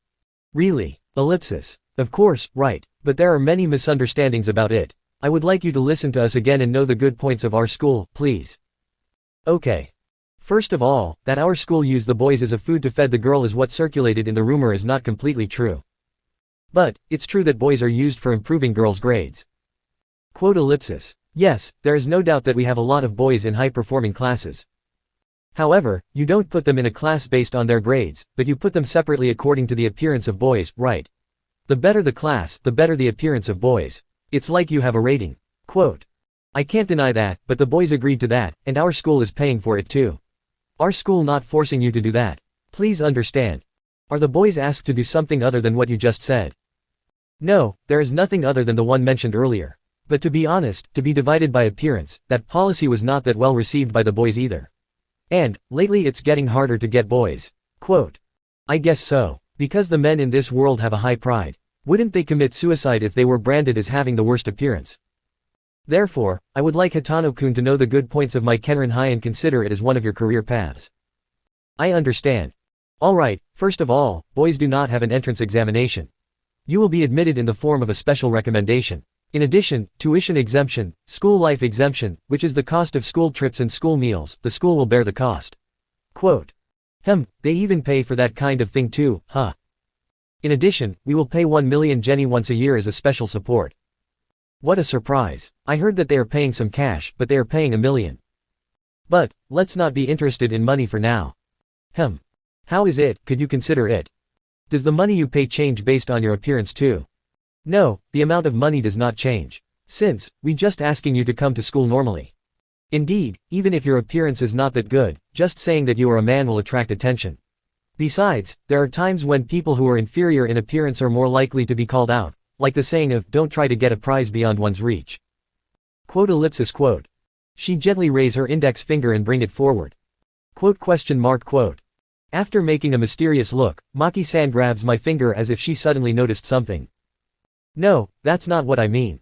Really? Ellipsis. Of course, right, but there are many misunderstandings about it. I would like you to listen to us again and know the good points of our school, please. Okay. First of all, that our school used the boys as a food to feed the girl is what circulated in the rumor is not completely true. But, it's true that boys are used for improving girls' grades. Quote ellipsis. Yes, there is no doubt that we have a lot of boys in high-performing classes. However, you don't put them in a class based on their grades, but you put them separately according to the appearance of boys, right? The better the class, the better the appearance of boys. It's like you have a rating. Quote. I can't deny that, but the boys agreed to that, and our school is paying for it too. Our school not forcing you to do that. Please understand. Are the boys asked to do something other than what you just said? No, there is nothing other than the one mentioned earlier. But to be honest, to be divided by appearance, that policy was not that well received by the boys either. And, lately it's getting harder to get boys. Quote. I guess so. Because the men in this world have a high pride. Wouldn't they commit suicide if they were branded as having the worst appearance? Therefore, I would like Hatano-kun to know the good points of my Kenran High and consider it as one of your career paths. I understand. Alright, first of all, boys do not have an entrance examination. You will be admitted in the form of a special recommendation. In addition, tuition exemption, school life exemption, which is the cost of school trips and school meals, the school will bear the cost. Quote. They even pay for that kind of thing too, huh? In addition, we will pay 1 million Jenny once a year as a special support. What a surprise. I heard that they are paying some cash, but they are paying 1 million. But, let's not be interested in money for now. How is it, could you consider it? Does the money you pay change based on your appearance too? No, the amount of money does not change. Since, we just asking you to come to school normally. Indeed, even if your appearance is not that good, just saying that you are a man will attract attention. Besides, there are times when people who are inferior in appearance are more likely to be called out, like the saying of, don't try to get a prize beyond one's reach. Quote. She gently raise her index finger and bring it forward. Quote. After making a mysterious look, Maki-san grabs my finger as if she suddenly noticed something. No, that's not what I mean.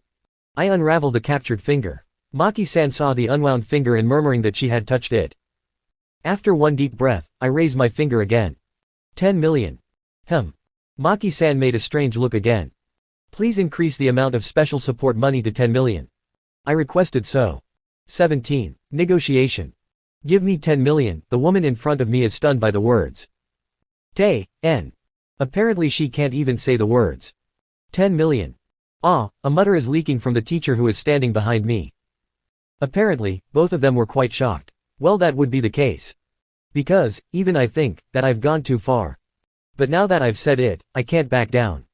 I unravel the captured finger. Maki-san saw the unwound finger and murmuring that she had touched it. After one deep breath, I raise my finger again. 10 million. Maki-san made a strange look again. Please increase the amount of special support money to 10 million. I requested so. 17. Negotiation. Give me 10 million, the woman in front of me is stunned by the words. N. Apparently she can't even say the words. 10 million. A mutter is leaking from the teacher who is standing behind me. Apparently, both of them were quite shocked. Well, that would be the case. Because, even I think, that I've gone too far. But now that I've said it, I can't back down.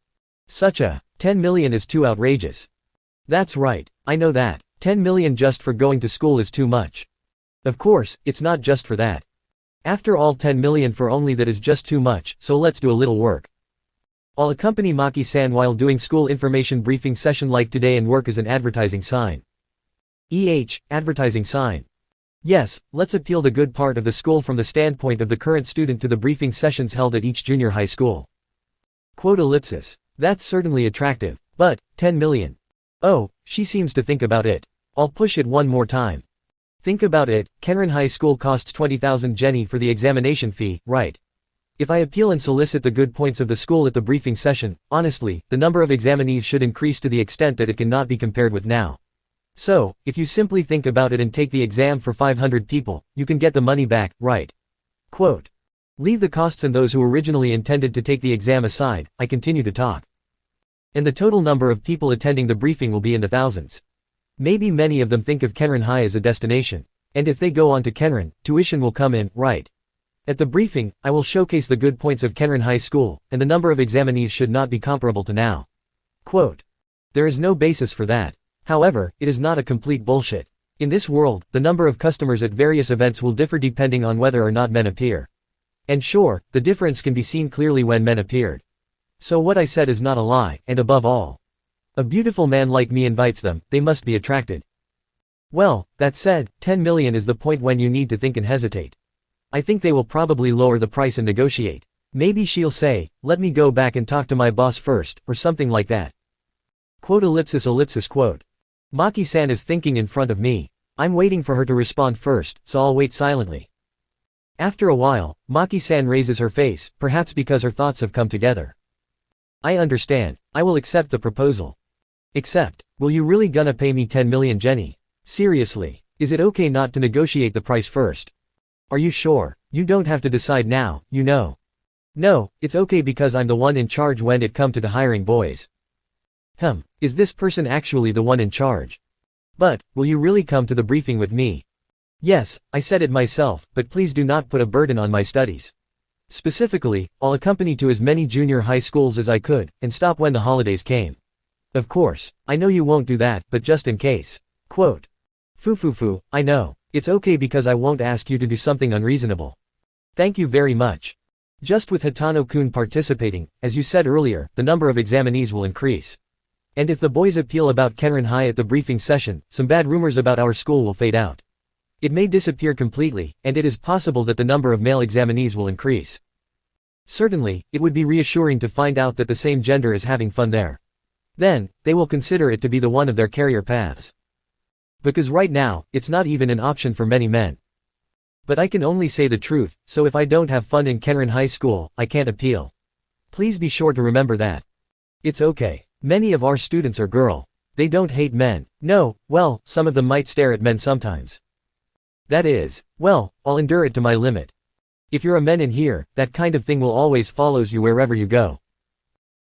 Such a 10 million is too outrageous. That's right, I know that. 10 million just for going to school is too much. Of course, it's not just for that. After all, 10 million for only that is just too much, so let's do a little work. I'll accompany Maki-san while doing school information briefing session like today and work as an advertising sign. Advertising sign. Yes, let's appeal the good part of the school from the standpoint of the current student to the briefing sessions held at each junior high school. That's certainly attractive, but, 10 million. Oh, she seems to think about it. I'll push it one more time. Think about it, Kenrin High School costs 20,000 Jenny for the examination fee, right? If I appeal and solicit the good points of the school at the briefing session, honestly, the number of examinees should increase to the extent that it cannot be compared with now. So, if you simply think about it and take the exam for 500 people, you can get the money back, right? Quote. Leave the costs and those who originally intended to take the exam aside, I continue to talk. And the total number of people attending the briefing will be in the thousands. Maybe many of them think of Kenrin High as a destination. And if they go on to Kenrin, tuition will come in, right? At the briefing, I will showcase the good points of Kenrin High School, and the number of examinees should not be comparable to now. Quote. There is no basis for that. However, it is not a complete bullshit. In this world, the number of customers at various events will differ depending on whether or not men appear. And sure, the difference can be seen clearly when men appeared. So what I said is not a lie, and above all, a beautiful man like me invites them, they must be attracted. Well, that said, 10 million is the point when you need to think and hesitate. I think they will probably lower the price and negotiate. Maybe she'll say, let me go back and talk to my boss first, or something like that. Quote. Maki-san is thinking in front of me. I'm waiting for her to respond first, so I'll wait silently. After a while, Maki-san raises her face, perhaps because her thoughts have come together. I understand. I will accept the proposal. Except, will you really gonna pay me 10 million Jenny? Seriously, is it okay not to negotiate the price first? Are you sure? You don't have to decide now, you know. No, it's okay because I'm the one in charge when it come to hiring boys. Is this person actually the one in charge? But, will you really come to the briefing with me? Yes, I said it myself, but please do not put a burden on my studies. Specifically, I'll accompany to as many junior high schools as I could, and stop when the holidays came. Of course, I know you won't do that, but just in case. Quote. I know. It's okay because I won't ask you to do something unreasonable. Thank you very much. Just with Hatano-kun participating, as you said earlier, the number of examinees will increase. And if the boys appeal about Kenrin High at the briefing session, some bad rumors about our school will fade out. It may disappear completely, and it is possible that the number of male examinees will increase. Certainly, it would be reassuring to find out that the same gender is having fun there. Then, they will consider it to be the one of their career paths. Because right now, it's not even an option for many men. But I can only say the truth, so if I don't have fun in Kenrin High School, I can't appeal. Please be sure to remember that. It's okay. Many of our students are girl. They don't hate men. No, well, some of them might stare at men sometimes. That is, well, I'll endure it to my limit. If you're a man in here, that kind of thing will always follows you wherever you go.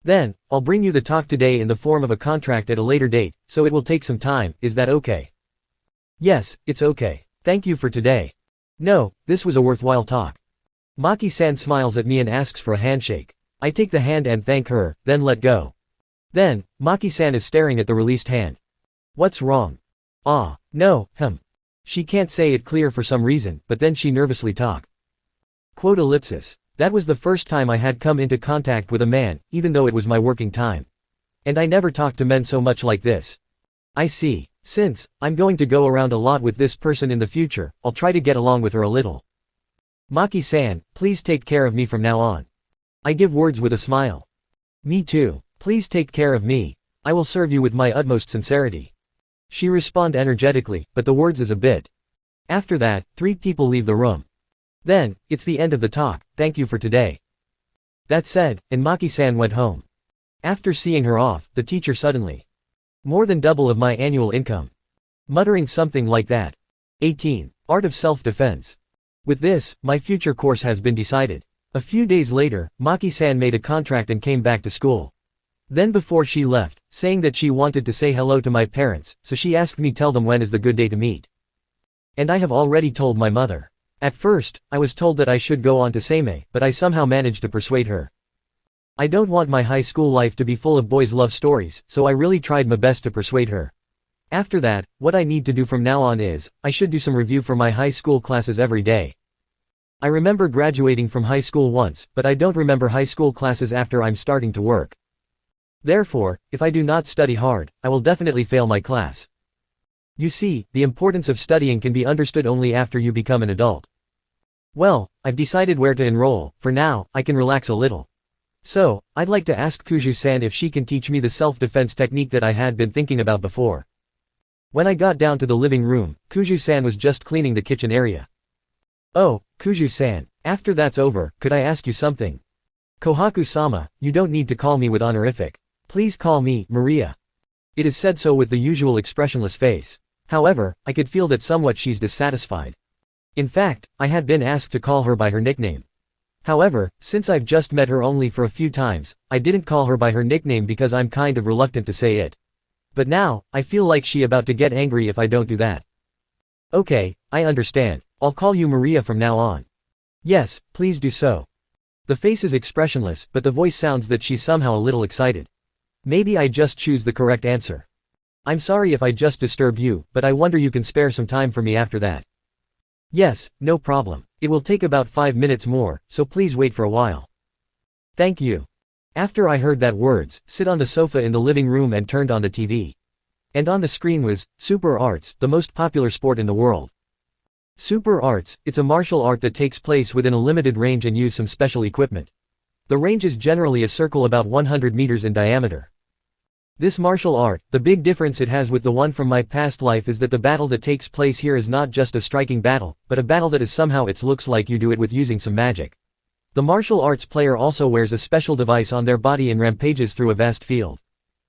Then, I'll bring you the talk today in the form of a contract at a later date, so it will take some time, is that okay? Yes, it's okay. Thank you for today. No, this was a worthwhile talk. Maki-san smiles at me and asks for a handshake. I take the hand and thank her, then let go. Then, Maki-san is staring at the released hand. What's wrong? Ah, no, She can't say it clear for some reason, but then she nervously talk. Quote ellipsis. That was the first time I had come into contact with a man, even though it was my working time. And I never talked to men so much like this. I see. Since I'm going to go around a lot with this person in the future, I'll try to get along with her a little. Maki-san, please take care of me from now on. I give words with a smile. Me too. Please take care of me. I will serve you with my utmost sincerity. She respond energetically, but the words is a bit. After that, 3 people leave the room. Then, it's the end of the talk, thank you for today. That said, and Maki-san went home. After seeing her off, the teacher suddenly. More than double of my annual income. Muttering something like that. 18. Art of Self-Defense. With this, my future course has been decided. A few days later, Maki-san made a contract and came back to school. Then before she left, saying that she wanted to say hello to my parents, so she asked me tell them when is the good day to meet. And I have already told my mother. At first, I was told that I should go on to Seimei, but I somehow managed to persuade her. I don't want my high school life to be full of boys' love stories, so I really tried my best to persuade her. After that, what I need to do from now on is, I should do some review for my high school classes every day. I remember graduating from high school once, but I don't remember high school classes after I'm starting to work. Therefore, if I do not study hard, I will definitely fail my class. You see, the importance of studying can be understood only after you become an adult. Well, I've decided where to enroll, for now, I can relax a little. So, I'd like to ask Kuju-san if she can teach me the self-defense technique that I had been thinking about before. When I got down to the living room, Kuju-san was just cleaning the kitchen area. Oh, Kuju-san, after that's over, could I ask you something? Kohaku-sama, you don't need to call me with honorific. Please call me, Maria. It is said so with the usual expressionless face. However, I could feel that somewhat she's dissatisfied. In fact, I had been asked to call her by her nickname. However, since I've just met her only for a few times, I didn't call her by her nickname because I'm kind of reluctant to say it. But now, I feel like she about to get angry if I don't do that. Okay, I understand. I'll call you Maria from now on. Yes, please do so. The face is expressionless, but the voice sounds that she's somehow a little excited. Maybe I just choose the correct answer. I'm sorry if I just disturbed you, but I wonder you can spare some time for me after that. Yes, no problem. It will take about 5 minutes more, so please wait for a while. Thank you. After I heard that words, sit on the sofa in the living room and turned on the TV. And on the screen was, Super Arts, the most popular sport in the world. Super Arts, it's a martial art that takes place within a limited range and use some special equipment. The range is generally a circle about 100 meters in diameter. This martial art, the big difference it has with the one from my past life is that the battle that takes place here is not just a striking battle, but a battle that is somehow it looks like you do it with using some magic. The martial arts player also wears a special device on their body and rampages through a vast field.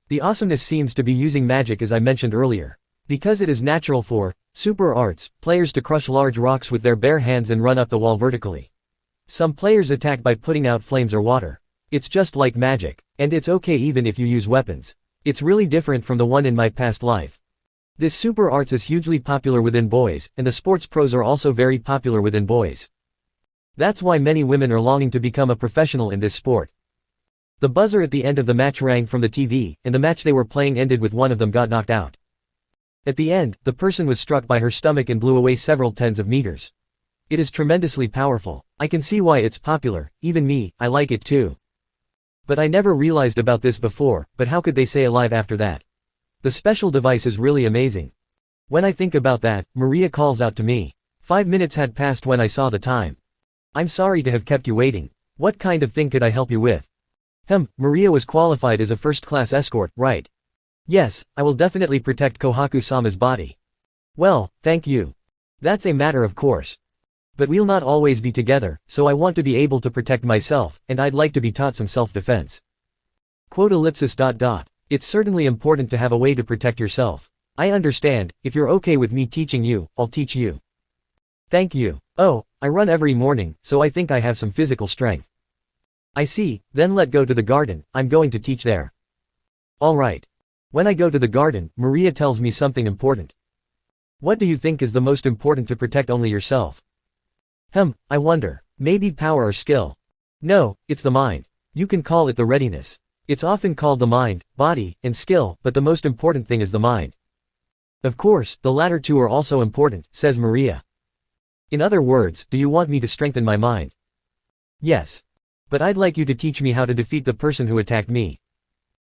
The awesomeness seems to be using magic as I mentioned earlier. Because it is natural for Super Arts players to crush large rocks with their bare hands and run up the wall vertically. Some players attack by putting out flames or water. It's just like magic. And it's okay even if you use weapons. It's really different from the one in my past life. This Super Arts is hugely popular within boys, and the sports pros are also very popular within boys. That's why many women are longing to become a professional in this sport. The buzzer at the end of the match rang from the TV, and the match they were playing ended with one of them got knocked out. At the end, the person was struck by her stomach and blew away several tens of meters. It is tremendously powerful. I can see why it's popular, even me, I like it too. But I never realized about this before, but how could they stay alive after that? The special device is really amazing. When I think about that, Maria calls out to me. 5 minutes had passed when I saw the time. I'm sorry to have kept you waiting. What kind of thing could I help you with? Maria was qualified as a first-class escort, right? Yes, I will definitely protect Kohaku-sama's body. Well, thank you. That's a matter of course. But we'll not always be together, so I want to be able to protect myself, and I'd like to be taught some self-defense. Quote ellipsis. It's certainly important to have a way to protect yourself. I understand, if you're okay with me teaching you, I'll teach you. Thank you. Oh, I run every morning, so I think I have some physical strength. I see, then let go to the garden, I'm going to teach there. Alright. When I go to the garden, Maria tells me something important. What do you think is the most important to protect only yourself? I wonder. Maybe power or skill. No, it's the mind. You can call it the readiness. It's often called the mind, body, and skill, but the most important thing is the mind. Of course, the latter two are also important, says Maria. In other words, do you want me to strengthen my mind? Yes. But I'd like you to teach me how to defeat the person who attacked me.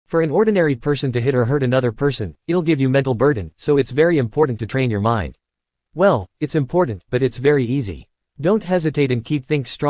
For an ordinary person to hit or hurt another person, it'll give you mental burden, so it's very important to train your mind. Well, it's important, but it's very easy. Don't hesitate and keep things strong.